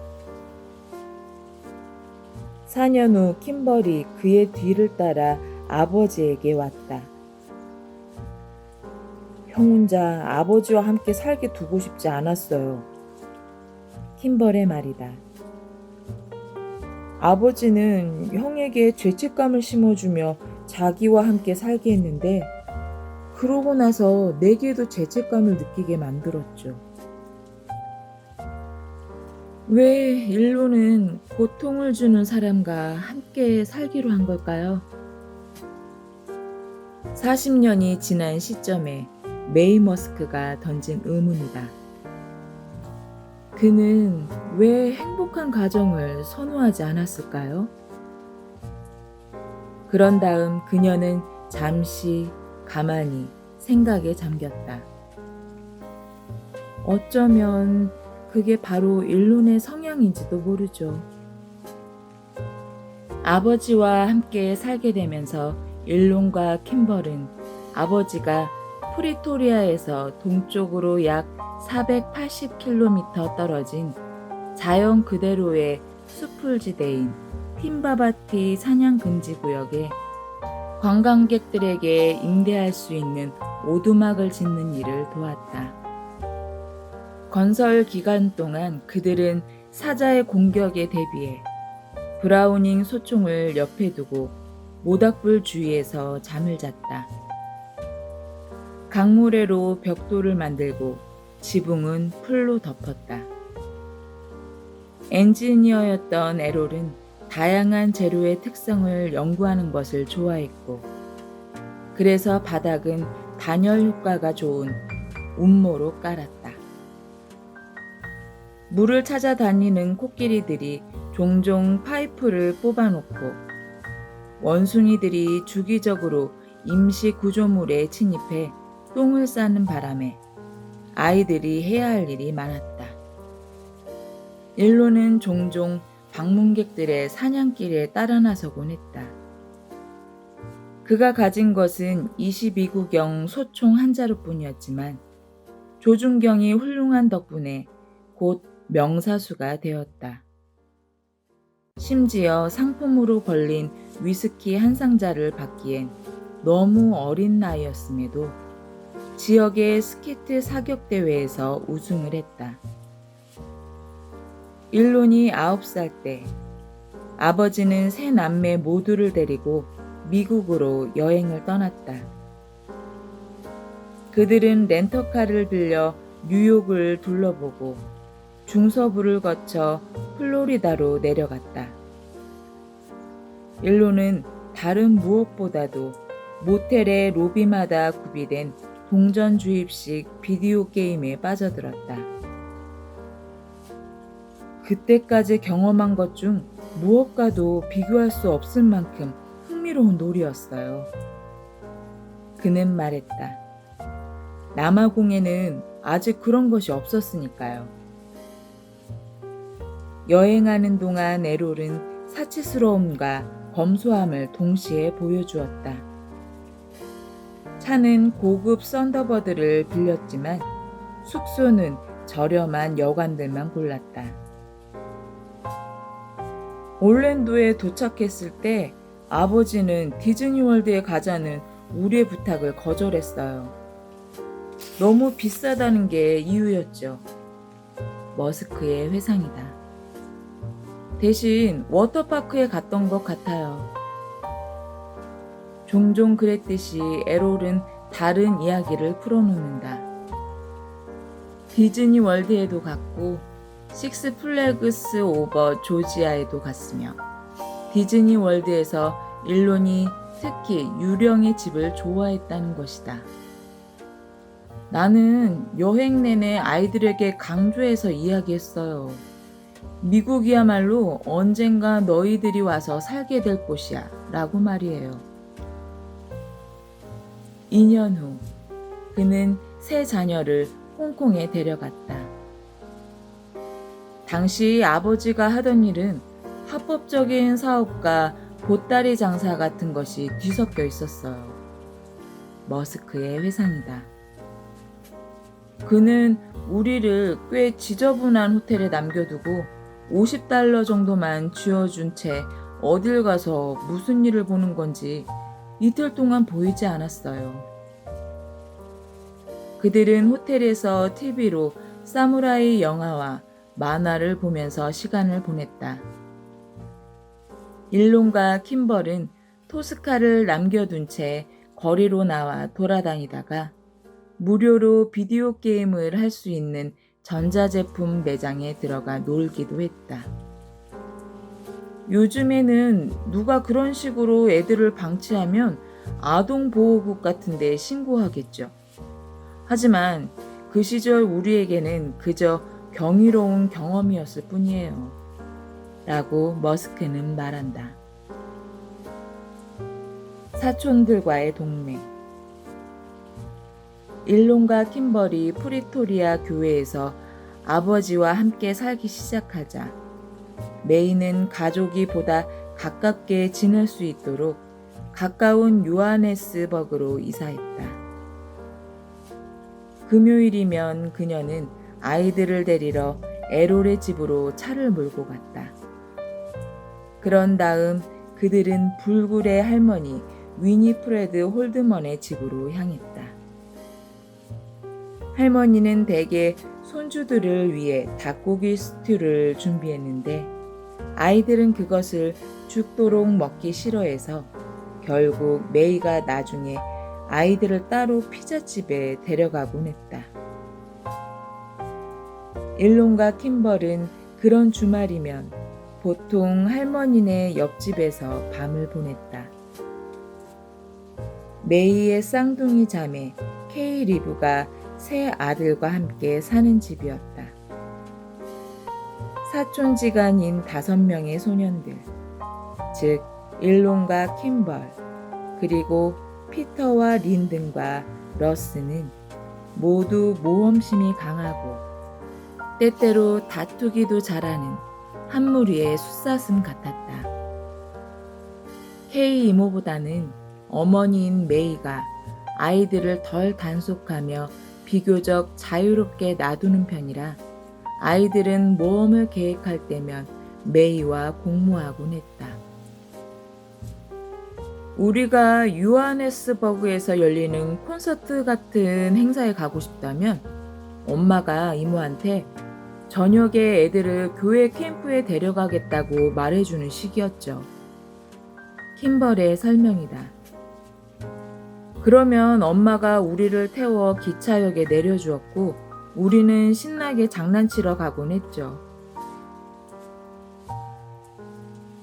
4년 후 킴벌이 그의 뒤를 따라 아버지에게 왔다. 형 혼자 아버지와 함께 살게 두고 싶지 않았어요. 킴벌의 말이다. 아버지는 형에게 죄책감을 심어주며 자기와 함께 살게 했는데 그러고 나서 내게도 죄책감을 느끼게 만들었죠. 왜 일로는 고통을 주는 사람과 함께 살기로 한 걸까요? 40년이 지난 시점에 메이 머스크가 던진 의문이다. 그는 왜 행복한 가정을 선호하지 않았을까요? 그런 다음 그녀는 잠시 가만히 생각에 잠겼다. 어쩌면 그게 바로 일론의 성향인지도 모르죠. 아버지와 함께 살게 되면서 일론과 킴벌은 아버지가 프리토리아에서 동쪽으로 약 480km 떨어진 자연 그대로의 숲풀지대인 팀바바티 사냥금지구역에 관광객들에게 임대할 수 있는 오두막을 짓는 일을 도왔다. 건설 기간 동안 그들은 사자의 공격에 대비해 브라우닝 소총을 옆에 두고 모닥불 주위에서 잠을 잤다. 강모래로 벽돌을 만들고 지붕은 풀로 덮었다. 엔지니어였던 에롤은 다양한 재료의 특성을 연구하는 것을 좋아했고 그래서 바닥은 단열 효과가 좋은 운모로 깔았다. 물을 찾아다니는 코끼리들이 종종 파이프를 뽑아놓고 원숭이들이 주기적으로 임시 구조물에 침입해 똥을 싸는 바람에 아이들이 해야 할 일이 많았다. 일로는 종종 방문객들의 사냥길에 따라 나서곤 했다. 그가 가진 것은 22구경 소총 한 자루뿐이었지만 조준경이 훌륭한 덕분에 곧 명사수가 되었다. 심지어 상품으로 걸린 위스키 한 상자를 받기엔 너무 어린 나이였음에도 지역의 스케이트 사격 대회에서 우승을 했다. 일론이 9살 때 아버지는 세 남매 모두를 데리고 미국으로 여행을 떠났다. 그들은 렌터카를 빌려 뉴욕을 둘러보고 중서부를 거쳐 플로리다로 내려갔다. 일론은 다른 무엇보다도 모텔의 로비마다 구비된 동전 주입식 비디오 게임에 빠져들었다. 그때까지 경험한 것 중 무엇과도 비교할 수 없을 만큼 흥미로운 놀이였어요. 그는 말했다. 남아공에는 아직 그런 것이 없었으니까요. 여행하는 동안 에롤은 사치스러움과 검소함을 동시에 보여주었다. 차는 고급 썬더버드를 빌렸지만 숙소는 저렴한 여관들만 골랐다. 올랜도에 도착했을 때 아버지는 디즈니월드에 가자는 우리의 부탁을 거절했어요. 너무 비싸다는 게 이유였죠. 머스크의 회상이다. 대신 워터파크에 갔던 것 같아요. 종종 그랬듯이 에롤은 다른 이야기를 풀어놓는다. 디즈니월드에도 갔고 식스 플래그스 오버 조지아에도 갔으며 디즈니월드에서 일론이 특히 유령의 집을 좋아했다는 것이다. 나는 여행 내내 아이들에게 강조해서 이야기했어요. 미국이야말로 언젠가 너희들이 와서 살게 될 곳이야 라고 말이에요. 2년 후 그는 세 자녀를 홍콩에 데려갔다. 당시 아버지가 하던 일은 합법적인 사업과 보따리 장사 같은 것이 뒤섞여 있었어요. 머스크의 회상이다. 그는 우리를 꽤 지저분한 호텔에 남겨두고 $50 정도만 쥐어준 채 어딜 가서 무슨 일을 보는 건지 이틀 동안 보이지 않았어요. 그들은 호텔에서 TV로 사무라이 영화와 만화를 보면서 시간을 보냈다. 일론과 킴벌은 토스카를 남겨둔 채 거리로 나와 돌아다니다가 무료로 비디오 게임을 할 수 있는 전자제품 매장에 들어가 놀기도 했다. 요즘에는 누가 그런 식으로 애들을 방치하면 아동보호국 같은 데 신고하겠죠. 하지만 그 시절 우리에게는 그저 경이로운 경험이었을 뿐이에요. 라고 머스크는 말한다. 사촌들과의 동맹. 일론과 킴벌이 프리토리아 교회에서 아버지와 함께 살기 시작하자 메이는 가족이 보다 가깝게 지낼 수 있도록 가까운 요하네스버그로 이사했다. 금요일이면 그녀는 아이들을 데리러 에롤의 집으로 차를 몰고 갔다. 그런 다음 그들은 불굴의 할머니 위니프레드 홀드먼의 집으로 향했다. 할머니는 대개 손주들을 위해 닭고기 스튜를 준비했는데 아이들은 그것을 죽도록 먹기 싫어해서 결국 메이가 나중에 아이들을 따로 피자집에 데려가곤 했다. 일론과 킴벌은 그런 주말이면 보통 할머니네 옆집에서 밤을 보냈다. 메이의 쌍둥이 자매 케이 리브가 세 아들과 함께 사는 집이었다. 사촌지간인 5명의 소년들, 즉 일론과 킴벌, 그리고 피터와 린든과 러스는 모두 모험심이 강하고 때때로 다투기도 잘하는 한 무리의 숫사슴 같았다. 케이 이모보다는 어머니인 메이가 아이들을 덜 단속하며 비교적 자유롭게 놔두는 편이라 아이들은 모험을 계획할 때면 메이와 공모하곤 했다. 우리가 요하네스버그에서 열리는 콘서트 같은 행사에 가고 싶다면 엄마가 이모한테 저녁에 애들을 교회 캠프에 데려가겠다고 말해주는 시기였죠. 킴벌의 설명이다. 그러면 엄마가 우리를 태워 기차역에 내려주었고 우리는 신나게 장난치러 가곤 했죠.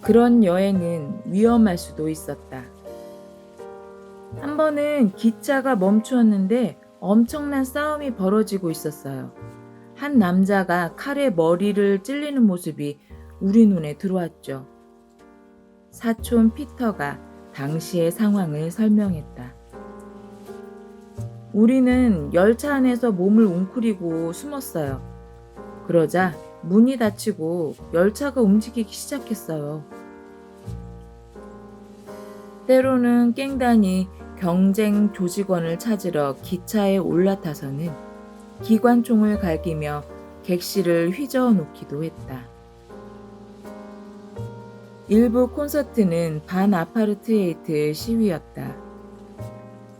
그런 여행은 위험할 수도 있었다. 한 번은 기차가 멈추었는데 엄청난 싸움이 벌어지고 있었어요. 한 남자가 칼에 머리를 찔리는 모습이 우리 눈에 들어왔죠. 사촌 피터가 당시의 상황을 설명했다. 우리는 열차 안에서 몸을 웅크리고 숨었어요. 그러자 문이 닫히고 열차가 움직이기 시작했어요. 때로는 깽단이 경쟁 조직원을 찾으러 기차에 올라타서는 기관총을 갈기며 객실을 휘저어 놓기도 했다. 일부 콘서트는 반 아파르트헤이트 시위였다.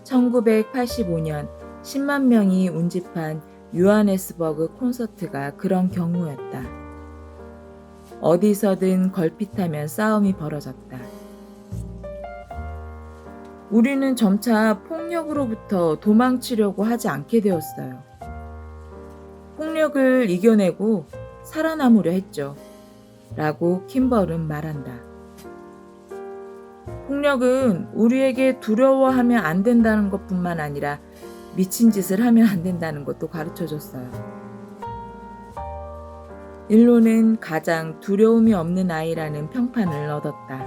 1985년 10만 명이 운집한 요하네스버그 콘서트가 그런 경우였다. 어디서든 걸핏하면 싸움이 벌어졌다. 우리는 점차 폭력으로부터 도망치려고 하지 않게 되었어요. 폭력을 이겨내고 살아남으려 했죠. 라고 킴벌은 말한다. 폭력은 우리에게 두려워하면 안 된다는 것뿐만 아니라 미친 짓을 하면 안 된다는 것도 가르쳐줬어요. 일로는 가장 두려움이 없는 아이라는 평판을 얻었다.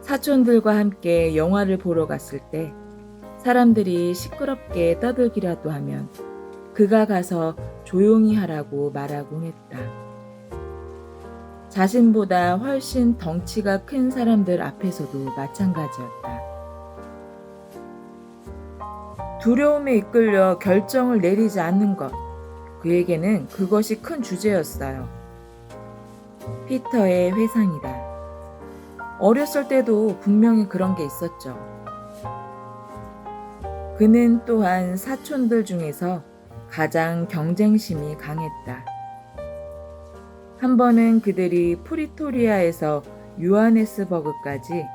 사촌들과 함께 영화를 보러 갔을 때 사람들이 시끄럽게 떠들기라도 하면 그가 가서 조용히 하라고 말하곤 했다. 자신보다 훨씬 덩치가 큰 사람들 앞에서도 마찬가지였다. 두려움에 이끌려 결정을 내리지 않는 것, 그에게는 그것이 큰 주제였어요. 피터의 회상이다. 어렸을 때도 분명히 그런 게 있었죠. 그는 또한 사촌들 중에서 가장 경쟁심이 강했다. 한 번은 그들이 프리토리아에서 요하네스버그까지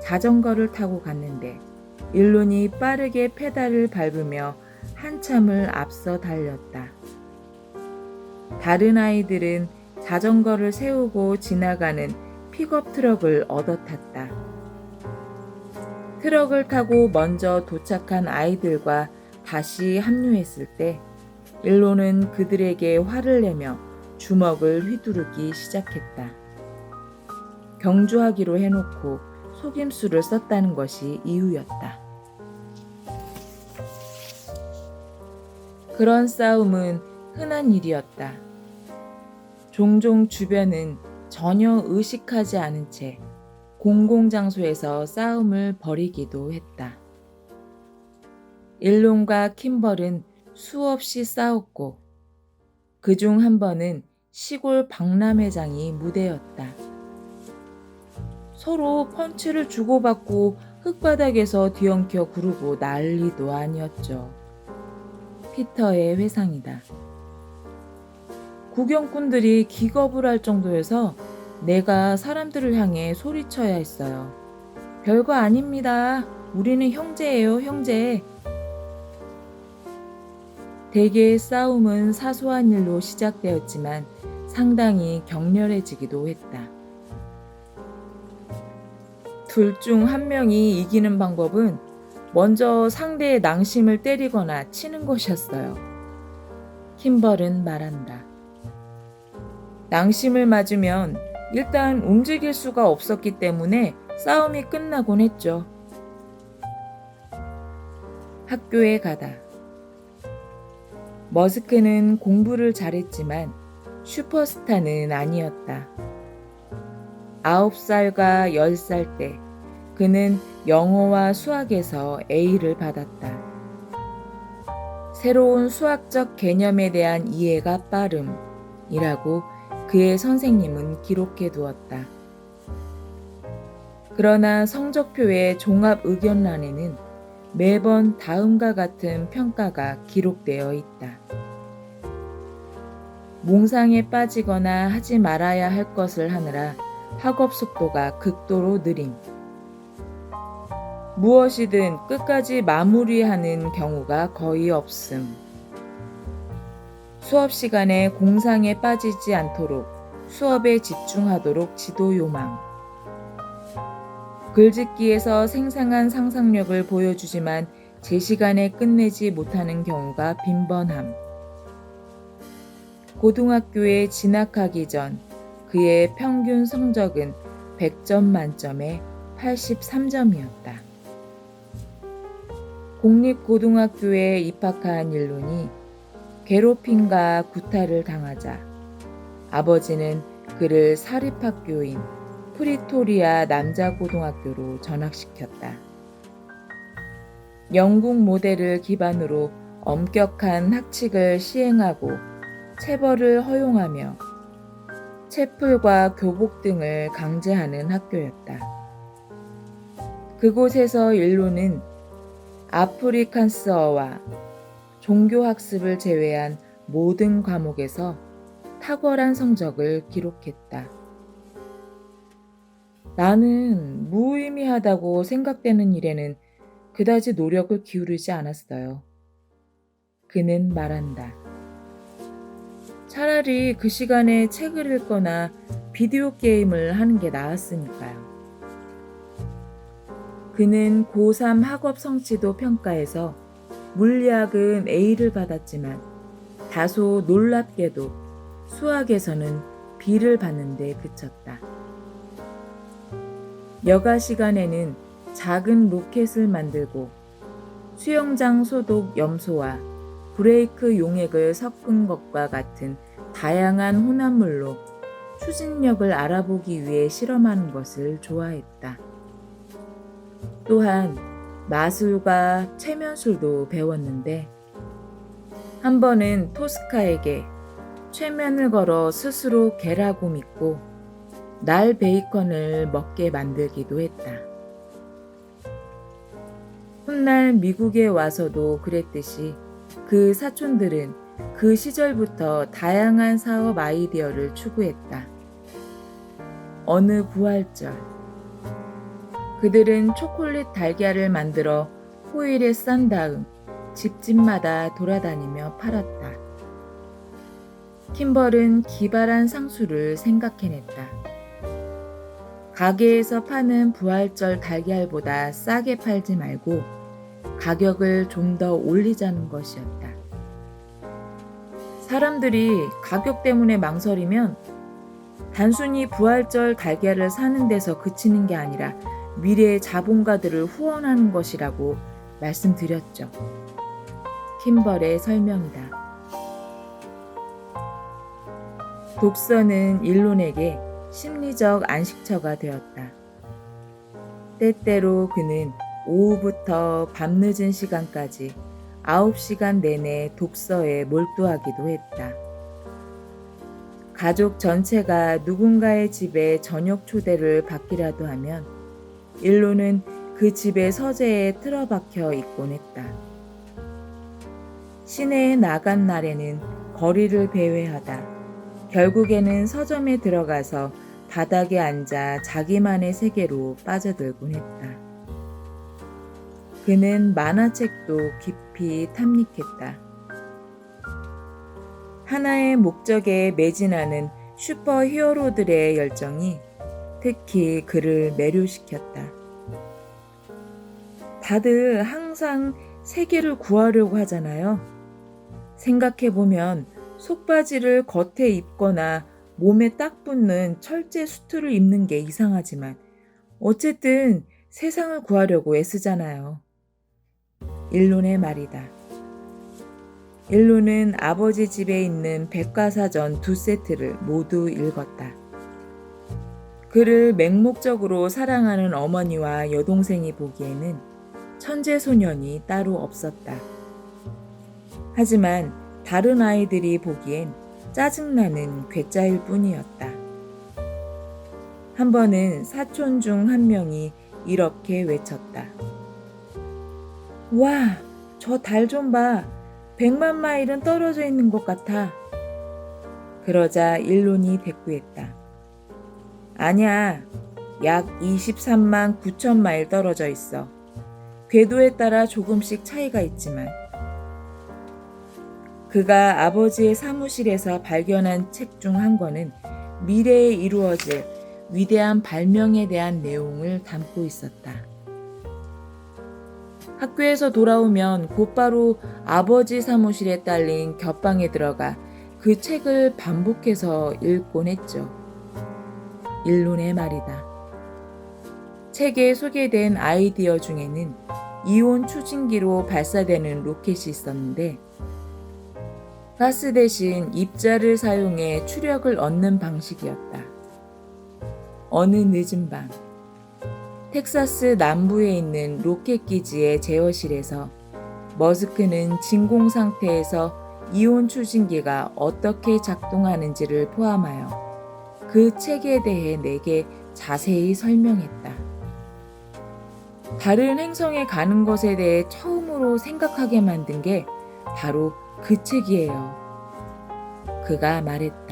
자전거를 타고 갔는데 일론이 빠르게 페달을 밟으며 한참을 앞서 달렸다. 다른 아이들은 자전거를 세우고 지나가는 픽업 트럭을 얻어 탔다. 트럭을 타고 먼저 도착한 아이들과 다시 합류했을 때 일론은 그들에게 화를 내며 주먹을 휘두르기 시작했다. 경주하기로 해놓고 속임수를 썼다는 것이 이유였다. 그런 싸움은 흔한 일이었다. 종종 주변은 전혀 의식하지 않은 채 공공장소에서 싸움을 벌이기도 했다. 일론과 킴벌은 수없이 싸웠고 그중 한 번은 시골 박람회장이 무대였다. 서로 펀치를 주고받고 흙바닥에서 뒤엉켜 구르고 난리도 아니었죠. 피터의 회상이다. 구경꾼들이 기겁을 할 정도여서 내가 사람들을 향해 소리쳐야 했어요. 별거 아닙니다. 우리는 형제예요, 형제. 대개의 싸움은 사소한 일로 시작되었지만 상당히 격렬해지기도 했다. 둘 중 한 명이 이기는 방법은 먼저 상대의 낭심을 때리거나 치는 것이었어요. 킴벌은 말한다. 낭심을 맞으면 일단 움직일 수가 없었기 때문에 싸움이 끝나곤 했죠. 학교에 가다. 머스크는 공부를 잘했지만 슈퍼스타는 아니었다. 9살과 10살 때 그는 영어와 수학에서 A를 받았다. 새로운 수학적 개념에 대한 이해가 빠름이라고 그의 선생님은 기록해 두었다. 그러나 성적표의 종합 의견란에는 매번 다음과 같은 평가가 기록되어 있다. 몽상에 빠지거나 하지 말아야 할 것을 하느라 학업 속도가 극도로 느림. 무엇이든 끝까지 마무리하는 경우가 거의 없음. 수업 시간에 공상에 빠지지 않도록 수업에 집중하도록 지도 요망. 글짓기에서 생생한 상상력을 보여주지만 제 시간에 끝내지 못하는 경우가 빈번함. 고등학교에 진학하기 전 그의 평균 성적은 100점 만점에 83점이었다. 공립고등학교에 입학한 일론이 괴롭힘과 구타를 당하자 아버지는 그를 사립학교인 프리토리아 남자고등학교로 전학시켰다. 영국 모델을 기반으로 엄격한 학칙을 시행하고 체벌을 허용하며 채플과 교복 등을 강제하는 학교였다. 그곳에서 일론은 아프리칸스어와 종교학습을 제외한 모든 과목에서 탁월한 성적을 기록했다. 나는 무의미하다고 생각되는 일에는 그다지 노력을 기울이지 않았어요. 그는 말한다. 차라리 그 시간에 책을 읽거나 비디오 게임을 하는 게 나았으니까요. 그는 고3 학업 성취도 평가에서 물리학은 A를 받았지만 다소 놀랍게도 수학에서는 B를 받는 데 그쳤다. 여가 시간에는 작은 로켓을 만들고 수영장 소독 염소와 브레이크 용액을 섞은 것과 같은 다양한 혼합물로 추진력을 알아보기 위해 실험하는 것을 좋아했다. 또한 마술과 최면술도 배웠는데 한 번은 토스카에게 최면을 걸어 스스로 개라고 믿고 날 베이컨을 먹게 만들기도 했다. 훗날 미국에 와서도 그랬듯이 그 사촌들은 그 시절부터 다양한 사업 아이디어를 추구했다. 어느 부활절 그들은 초콜릿 달걀을 만들어 호일에 싼 다음 집집마다 돌아다니며 팔았다. 킴벌은 기발한 상수를 생각해냈다. 가게에서 파는 부활절 달걀보다 싸게 팔지 말고 가격을 좀 더 올리자는 것이었다. 사람들이 가격 때문에 망설이면 단순히 부활절 달걀을 사는 데서 그치는 게 아니라 미래의 자본가들을 후원하는 것이라고 말씀드렸죠. 킴벌의 설명이다. 독서는 일론에게 심리적 안식처가 되었다. 때때로 그는 오후부터 밤늦은 시간까지 9시간 내내 독서에 몰두하기도 했다. 가족 전체가 누군가의 집에 저녁 초대를 받기라도 하면 일론은 그 집의 서재에 틀어박혀 있곤 했다. 시내에 나간 날에는 거리를 배회하다 결국에는 서점에 들어가서 바닥에 앉아 자기만의 세계로 빠져들곤 했다. 그는 만화책도 깊이 탐닉했다. 하나의 목적에 매진하는 슈퍼 히어로들의 열정이 특히 그를 매료시켰다. 다들 항상 세계를 구하려고 하잖아요. 생각해보면 속바지를 겉에 입거나 몸에 딱 붙는 철제 수트를 입는 게 이상하지만 어쨌든 세상을 구하려고 애쓰잖아요. 일론의 말이다. 일론은 아버지 집에 있는 백과사전 2세트를 모두 읽었다. 그를 맹목적으로 사랑하는 어머니와 여동생이 보기에는 천재 소년이 따로 없었다. 하지만 다른 아이들이 보기엔 짜증나는 괴짜일 뿐이었다. 한 번은 사촌 중 한 명이 이렇게 외쳤다. 와, 저 달 좀 봐. 100만 마일은 떨어져 있는 것 같아. 그러자 일론이 대꾸했다. 아니야, 약 23만 9천 마일 떨어져 있어. 궤도에 따라 조금씩 차이가 있지만. 그가 아버지의 사무실에서 발견한 책 중 한 권은 미래에 이루어질 위대한 발명에 대한 내용을 담고 있었다. 학교에서 돌아오면 곧바로 아버지 사무실에 딸린 겹방에 들어가 그 책을 반복해서 읽곤 했죠. 일론의 말이다. 책에 소개된 아이디어 중에는 이온 추진기로 발사되는 로켓이 있었는데 가스 대신 입자를 사용해 추력을 얻는 방식이었다. 어느 늦은 밤, 텍사스 남부에 있는 로켓 기지의 제어실에서 머스크는 진공 상태에서 이온 추진기가 어떻게 작동하는지를 포함하여 그 책에 대해 내게 자세히 설명했다. 다른 행성에 가는 것에 대해 처음으로 생각하게 만든 게 바로 그 책이에요. 그가 말했다.